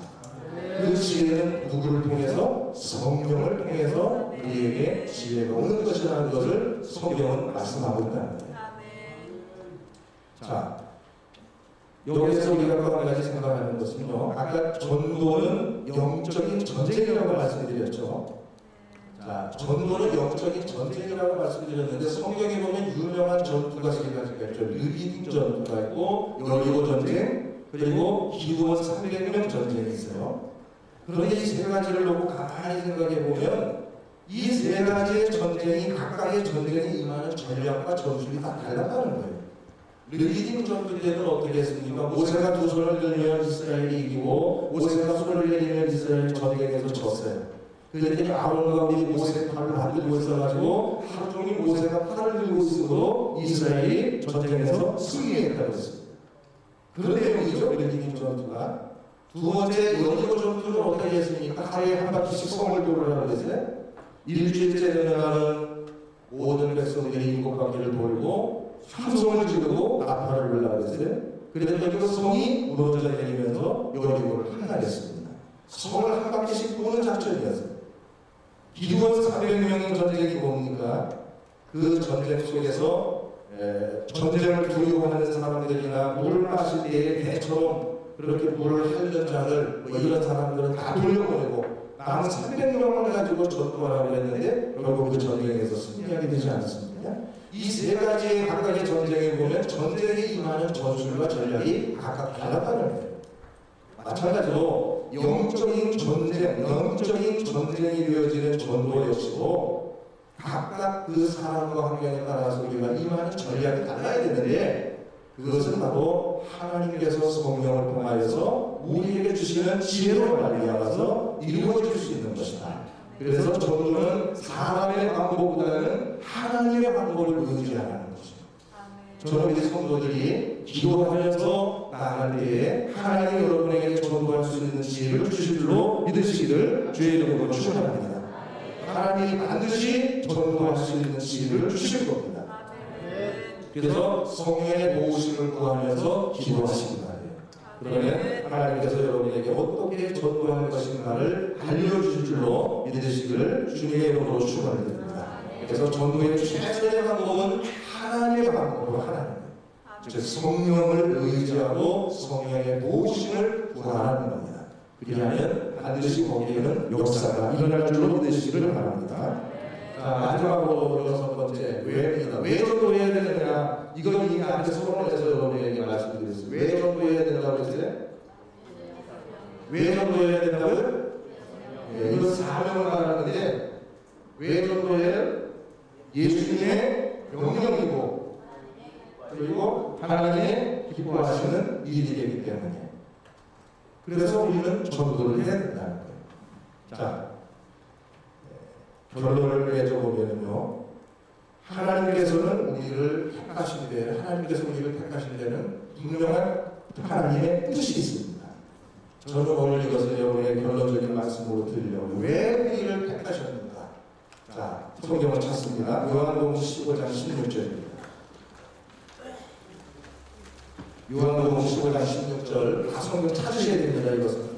그 지혜는 누구를 통해서? 성령을 통해서 우리에게 지혜가 오는 것이라는 것을 성경은 말씀하고 있다는 거예요. 자, 여기에서 우리가 또 한 가지 생각하는 것은요, 아까 전도는 영적인 전쟁이라고 말씀드렸죠. 자, 전도는 영적인 전쟁이라고 말씀드렸는데 성경에 보면 유명한 전투가 세 가지가 있죠. 르기딤 전투가 있고 여리고 전쟁, 그리고 기드온 300명 전쟁이 있어요. 그런데 이 세 가지를 놓고 가만히 생각해 보면 이 세 가지의 전쟁이 각각의 전쟁에 임하는 전략과 전술이 다 달랐다는 거예요. 르기딤 전투 때는 어떻게 했습니까? 모세가 두 손을 들면 이스라엘이 이기고 모세가 손을 내리면 이스라엘이 전쟁에서 졌어요. 그랬더니 아론과 우리 모세 팔을 받들고 있어가지고 하루 종일 모세가 팔을 들고 있으므로 이스라엘이 전쟁에서 승리했다고 했습니다. 그런 내용이죠. 르기딤 전투가. 두 번째 여리고 전투는 어떻게 했습니까? 하루에 한 바퀴씩 성을 돌으라고 했어요. 일주일째 되는 날은 모든 백성들이 7바퀴를 돌고 함성을 지르고 나팔을 불라고 했어요. 그랬더니 그 성이 무너져 내리면서 여리고를 항날했습니다. 성을 한 바퀴씩 도는 작전이었어요. 기드온 400명의 전쟁이 뭡니까? 그 전쟁 속에서 전쟁을 두려워하는 사람들이나 물을 마실 때에 배처럼 그렇게 물을 핥는 자들 이런 사람들은 다 돌려보내고 남은 300명을 가지고 전투하라고 했는데 결국 그 전쟁에서 승리하게 되지 않았습니다. 이 세 가지의 각각의 전쟁에 보면 전쟁에 임하는 전술과 전략이 각각 달랐다는 거예요. 마찬가지로 영적인 전쟁이 되어지는 전도 역시도 각각 그 사람과 환경에 따라서 우리가 임하는 전략이 달라야 되는데 그것은 바로 하나님께서 성령을 통하여서 우리에게 주시는 지혜로 말미암아서 이루어질 수 있는 것이다. 그래서 전도는 사람의 방법보다는 하나님의 방법을 의지하는 것입니다. 저는 우리 성도들이 기도하면서 나아갈 때에 하나님이 여러분에게 전도할 수 있는 지혜를 주실 줄로 믿으시기를 주의 이름으로 축원합니다. 하나님이 반드시 전도할 수 있는 지혜를 주실 겁니다. 그래서 성령의 도우심을 구하면서 기도하시기 바랍니다. 그러면 하나님께서 여러분에게 어떻게 전도할 것인가를 알려주실 줄로 믿으시기를 주님의 이름으로 축원드립니다. 그래서 전도의 최선의 방법은 하나님의 방법으로 하라는 거예요. 즉 성령을 의지하고 성령의 도우심을 구하라는 겁니다. 그리하면 반드시 거기에는 역사가 일어날 줄로 믿으시기를 바랍니다. 자, 마지막으로 6번째 왜입니다. 왜 전도해야 되느냐? 이건 이미 앞에 서론에서 여러분에게 말씀드렸어요. 왜 전도해야 된다고 했어요? 왜 전도해야 된다고요? 예, 이건 사명을 말하는데 왜 전도예요? 예수님의 명령이고 그리고 하나님의 기뻐하시는 일이기 때문에 그래서 우리는 전도를 해야 된다는 거예요. 자, 결론을 맺어보면요. 하나님께서는 우리를 택하신 데 하나님께서 우리를 택하신 데는 분명한 하나님의 뜻이 있습니다. 저는 오늘 이것을 여러분의 결론적인 말씀으로 드리려고 왜 우리를 택하셨는가? 자, 성경을 찾습니다. 요한복음 15장 16절입니다. 요한복음 15장 16절 다 성경 찾으셔야 됩니다. 이것은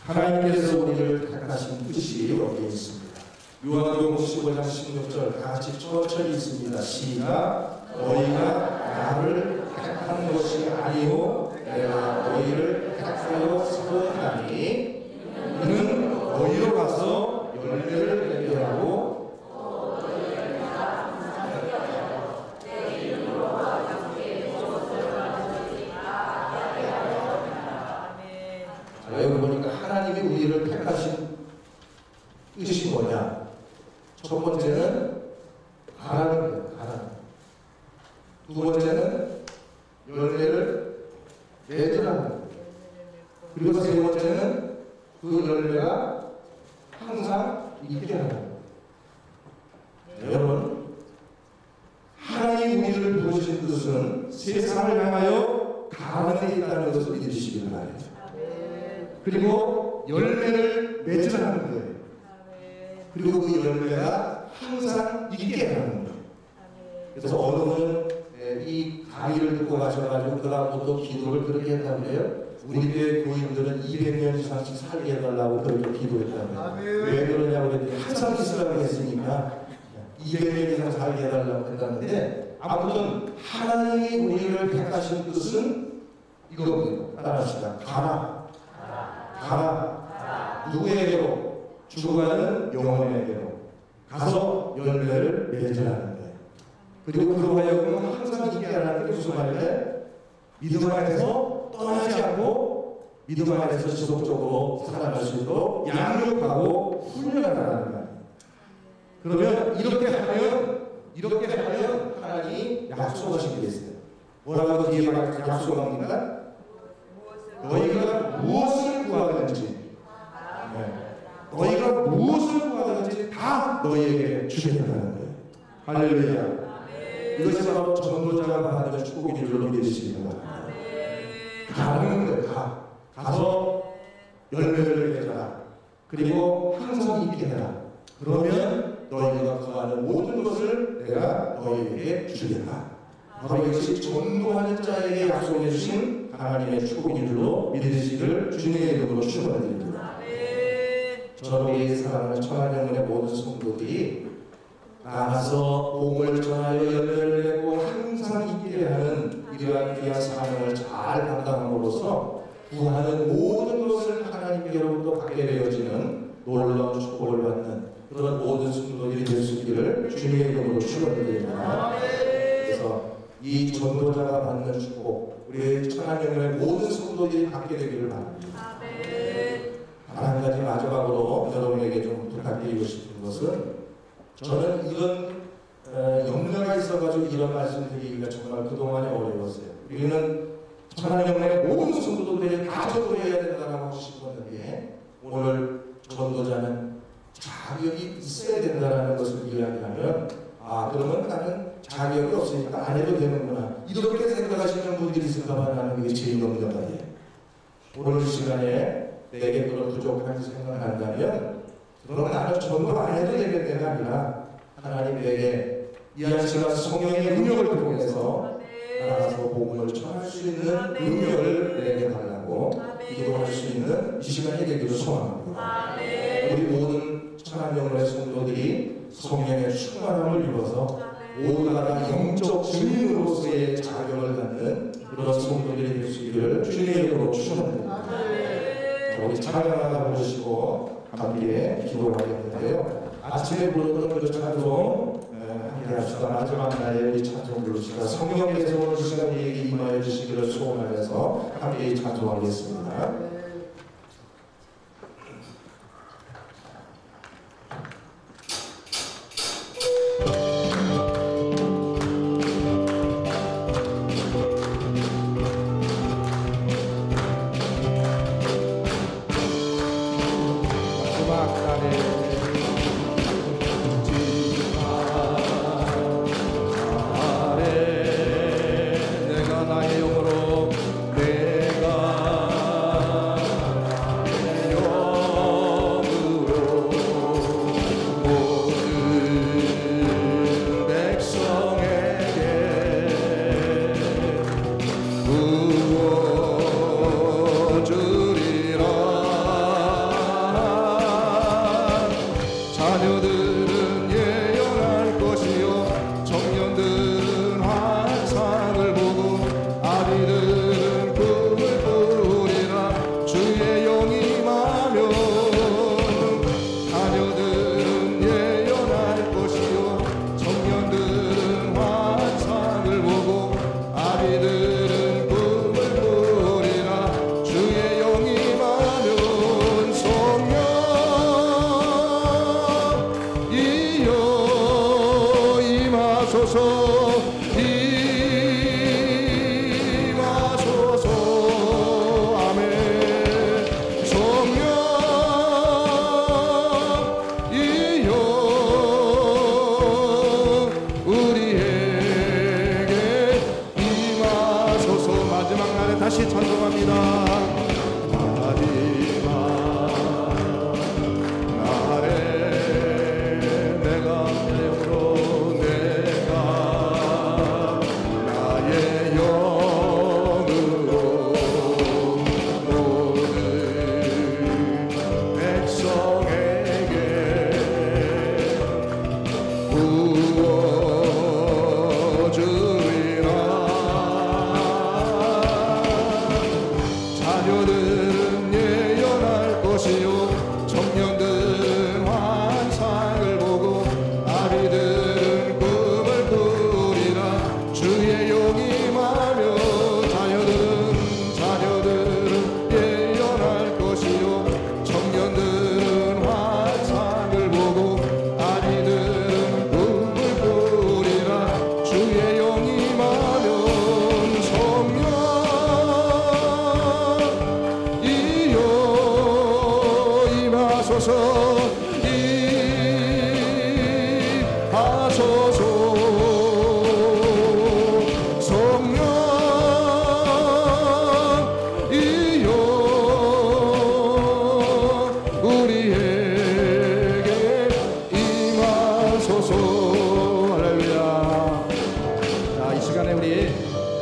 하나님께서 우리를 택하신 뜻이 여기에 있습니다. 요한복음 15장 16절 다 같이 천천히 있습니다. 시작. 너희가 나를 택한 것이 아니요 내가 너희를 택하여 세웠나니 이는 너희로 가서 열매를 맺게 하고 여기 보니까 하나님이 우리를 택하신 뜻이 뭐냐? 첫 번째는 가라는 거예요. 가라. 두 번째는 열매를 맺으라는 거예요. 그리고 세 번째는 그 열매가 항상 있게 하는 거예요. 여러분, 하나님 우리를 부르신 뜻은 세상을 향하여 가는 데 있다는 것을 믿으시길 바랍니다. 그리고 열매를 맺으라는 거예요. 그리고 그 열매가 항상 있게 하는 거예요. 그래서 어느 분은 이 강의를 듣고 가셔가지고 그 다음부터 기도를 그렇게 했다고 해요. 우리 교회 교인들은 200년 이상씩 살게 해달라고 그렇게 기도했다고 해요. 왜 그러냐고 했더니 항상 있으라고 했으니까 200년 이상 살게 해달라고 했다는데 아무튼 하나님이 우리를 택하신 뜻은 이겁니다. 따라합시다. 가라. 가라. 누구에게로? 죽어가는 영혼에게로 가서 열매를 맺으라는 거예요. 그리고 그로 하여금 항상 있게 하라는 게 무슨 말인데? 믿음 안에서 떠나지 않고 믿음 안에서 지속적으로 살아갈 수 있도록 양육하고 훈련하라는 거예요. 그러면 이렇게 하면 하나님이 약속하신 게 있어요. 뭐라고 뒤에 약속합니까? 너희가 무엇을 구하든지 너희가 무엇을 구하든지 다 너희에게 주겠다는 거예요. 할렐루야. 이것이 바로 전도자가 받는 축복인 줄로 믿으시기 바랍니다. 가는 거예요. 가서 열매를 맺어라. 그리고 항상 있게 해라. 그러면 너희가 구하는 모든 것을 내가 너희에게 주겠다. 바로 이것이 전도하는 자에게 약속해 주신 하나님의 축복인 줄로 믿으시기를 주님의 이름으로 축원드립니다. 저를 사랑하는 천하영문의 모든 성도들이 나가서 복음을 전하여 열매를 맺고 항상 있게 하는 이러한 귀한 사명을 잘 감당함으로써 구하는 모든 것을 하나님께로부터 받게 되어지는 놀라운 축복을 받는 그런 모든 성도들이 될 수 있기를 주님의 이름으로 축원드립니다. 그래서 이 전도자가 받는 축복 우리 천하영문의 모든 성도들이 받게 되기를 바랍니다. 한 가지 마지막으로 여러분에게 좀 부탁드리고 싶은 것은 저는 이런 염려가 있어가지고 이런 말씀드리기가 정말 그동안에 어려웠어요. 우리는 천하영문의 모든 성도들이 다 전도해야 된다고 하고 싶었는데 오늘 전도자는 자격이 있어야 된다는 것을 이야기하면 그러면 나는 자격이 없으니까 안 해도 되는구나 이렇게 생각하시는 분들이 있을까봐 나는 그게 제일 염려가 돼요. 오늘 시간에 내게 그런 부족한 생각을 한다면 그럼 나는 전도 안 해도 되겠다가 아니라 하나님 내게 이 한 시간 성령의 능력을 통해서 나가서 복음을 전할 수 있는 능력을 내게 달라고 기도할 수 있는 이 시간이 되기를 소망합니다. 우리 모든 천하영문의 성도들이 성령의 충만함을 입어서 모두가 영적 증인으로서의 자격을 갖는 그런 성도들이 될 수 있기를 주님의 이름으로 축원합니다. 우리 찬양 하나 부르시고 함께 기도하겠는데요. 아침에 부르던 그 찬송 함께 합시다. 마지막 날에 우리 찬송 부르시다. 성령께서 오늘 시간 우리에게 임하여 주시기를 소원하면서 함께 찬송하겠습니다.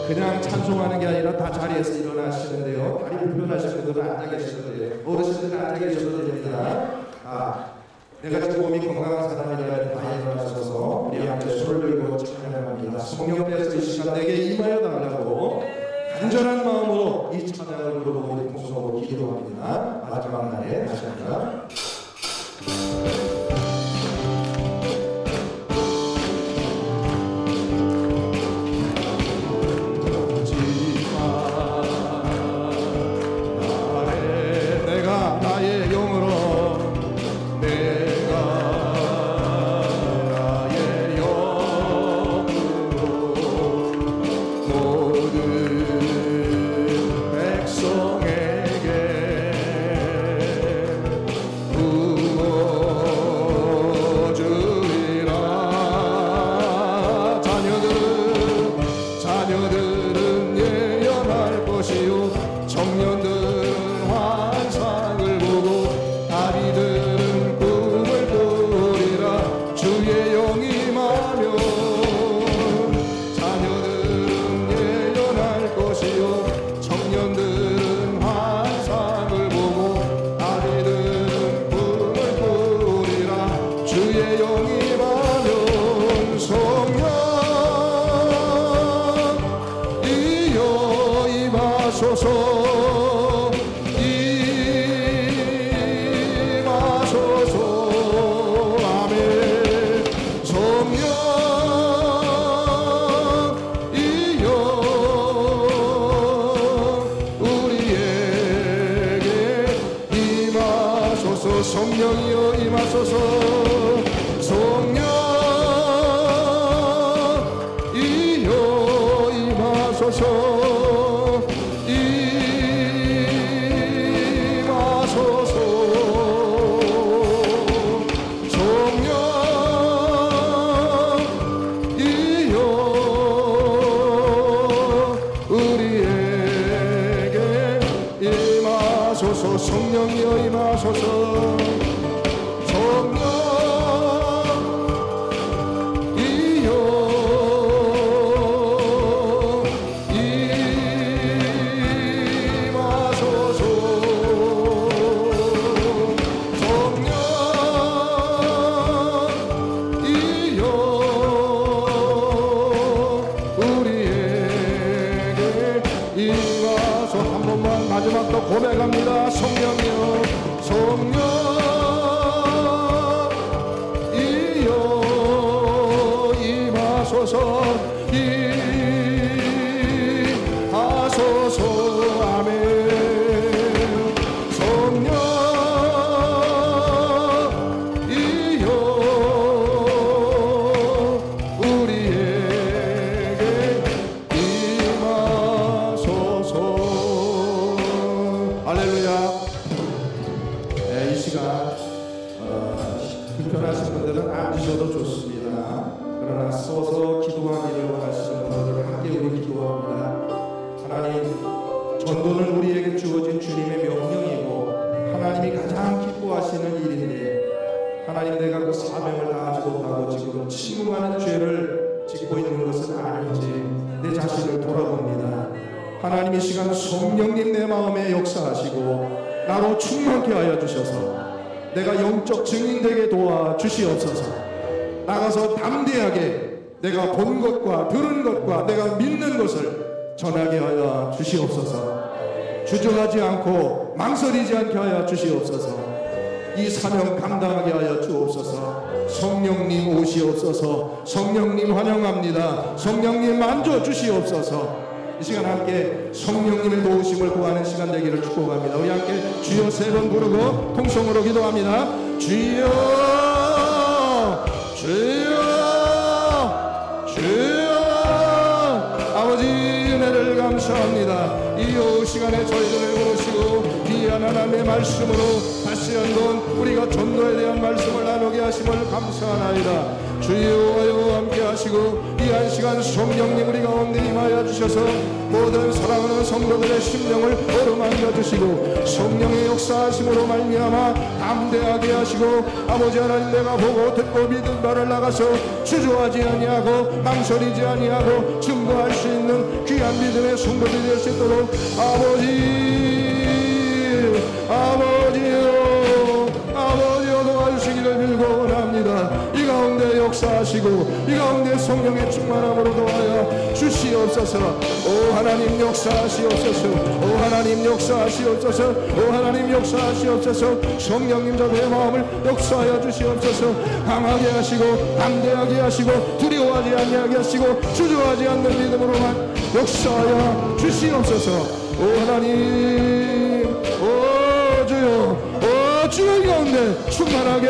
그냥 찬송하는 게 아니라 다 자리에서 일어나시는데요. 다리 불편하신 분들은 앉아 계셔도 돼요. 어르신들은 앉아 계셔도 됩니다. 내가 지금 몸이 건강한 사람이라면 다 일어나셔서 우리 함께 손을 들고 찬양합니다. 성령께서 이 시간 내게 임하여 달라고 간절한 마음으로 이 찬양을 부르고 우리 통성으로 기도합니다. 마지막 날에 다시 한번 임하소서. 성령이여 임하소서. 성령이여 임하소서. 성령이여 임하소서. 성령이여 임하소서. 성령이여 우리에게 임하소서. 한 번만 마지막 또 고백합니다. 성령이여 성령이여 임하소서. 임하소서. 아멘. 성령이여 우리에게 임하소서. 할렐루야. 이 시간 불편하신 분들은 앉으셔도 좋습니다. 그러나 서서 기도하기를 원하시는 분들은 함께 우리 기도합니다. 하나님, 전도는 우리에게 주어진 주님의 명령이고 하나님이 가장 기뻐하시는 일인데, 하나님, 내가 그 사명을 다하지 못하고 지금 침묵하는 죄를 짓고 있는 것은 아닌지 내 자신을 돌아봅니다. 하나님, 이 시간 성령님 내 마음에 역사하시고 나로 충만케 하여 주셔서 내가 영적 증인되게 도와 주시옵소서. 나가서 담대하게 내가 본 것과 들은 것과 내가 믿는 것을 전하게 하여 주시옵소서. 주저하지 않고 망설이지 않게 하여 주시옵소서. 이 사명 감당하게 하여 주옵소서. 성령님 오시옵소서. 성령님 환영합니다. 성령님 만져 주시옵소서. 이 시간 함께 성령님의 도우심을 구하는 시간 되기를 축복합니다. 우리 함께 주여 세 번 부르고 통성으로 기도합니다. 주여 주여 주여. 아버지 은혜를 감사합니다. 이 시간에 저희들을 부르시고 귀한 하나님의 말씀으로 다시 한번 우리가 전도에 대한 말씀을 나누게 하심을 감사하나이다. 주여 함께 하시고 이 한 시간 성령님 우리 가운데 임하여 주셔서 모든 사랑하는 성도들의 심령을 어루만져 주시고 성령의 역사하심으로 말미암아 담대하게 하시고 아버지 하나님, 내가 보고 듣고 믿은 바를 나가서 주저하지 아니하고 망설이지 아니하고 증거할 수 있는 귀한 믿음의 성도들이 될 수 있도록 아버지여 도와주시기를 빌고 원합니다. 이 가운데 역사하시고 이 가운데 성령의 충만함으로 도와여 주시옵소서. 오 하나님 역사하시옵소서. 오 하나님 역사하시옵소서. 오 하나님 역사하시옵소서. 성령님 저의 마음을 역사하여 주시옵소서. 강하게 하시고 담대하게 하시고 두려워하지 아니하게 하시고 주저하지 않는 믿음으로만 역사하여 주시옵소서. 오 하나님, 오 주여, 주의 가운데 충만하게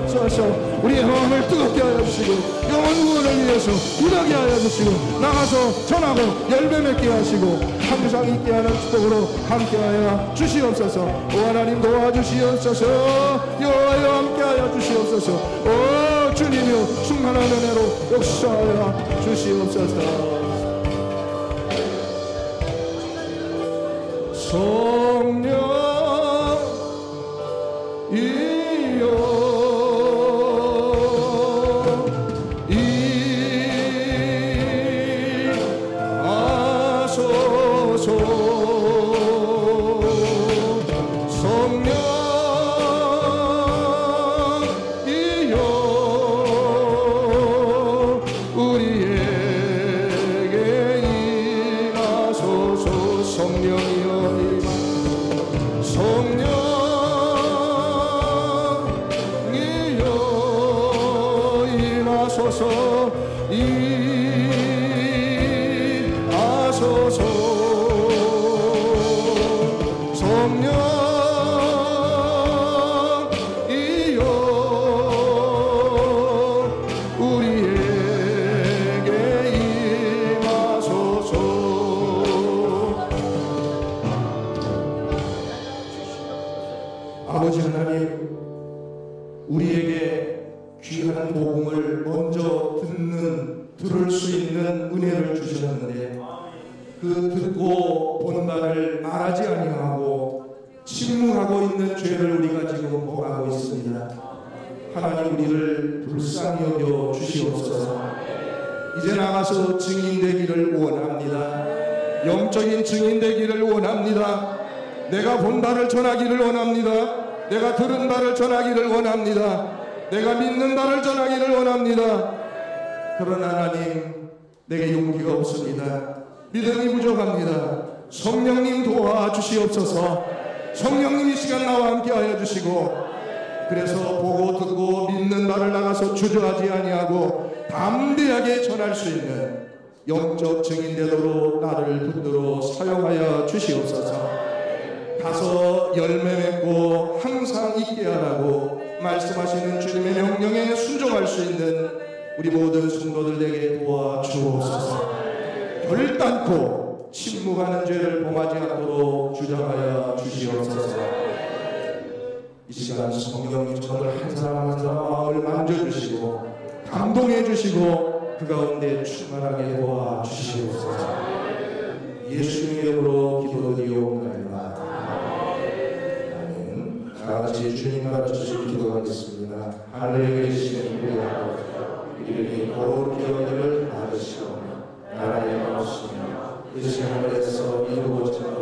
역사하셔 우리의 마음을 뜨겁게 하여 주시고 영혼 구원을 위해서 일하게 하여 주시고 나가서 전하고 열매 맺게 하시고 항상 있게 하는 축복으로 함께 하여 주시옵소서. 오 하나님 도와주시옵소서. 여호와여 함께 하여 주시옵소서. 오 주님이여 충만한 은혜로 역사하여 주시옵소서. 성령 이여 임하소서. 성령 이여 우리에게 임하소서. 성령이여 임하소서. 성령 아버지 하나님, 우리에게 귀한 복음을 먼저 들을 수 있는 은혜를 주셨는데 그 듣고 본 바를 말하지 아니하고 침묵하고 있는 죄를 우리가 지금 범하고 있습니다. 하나님, 우리를 불쌍히 여겨 주시옵소서. 이제 나가서 증인되기를 원합니다. 영적인 증인되기를 원합니다. 내가 본 바를 전하기를 원합니다. 내가 들은 바를 전하기를 원합니다. 내가 믿는 바를 전하기를 원합니다. 그러나 하나님, 내게 용기가 없습니다. 믿음이 부족합니다. 성령님 도와주시옵소서. 성령님 이 시간 나와 함께하여 주시고, 그래서 보고 듣고 믿는 바를 나가서 주저하지 아니하고 담대하게 전할 수 있는 영적 증인 되도록 나를 붙들어 사용하여 주시옵소서. 가서 열매 맺고 항상 있게 하라고 말씀하시는 주님의 명령에 순종할 수 있는 우리 모든 성도들에게 도와주옵소서. 결단코 침묵하는 죄를 범하지 않도록 주장하여 주시옵소서. 이 시간 성령님 저를 한 사람 한 사람 마음을 만져주시고 감동해 주시고 그 가운데 충만하게 도와주시옵소서. 예수님의 이름으로 기도드리옵나이다. 아멘. 다같이 주님 가르쳐주신 기도하겠습니다. 하늘에 계시는 우리 아버지, 이름이 거룩히 여기를 받으시오며 나라의 마음이시며 뜻이 하늘에서 이루어지는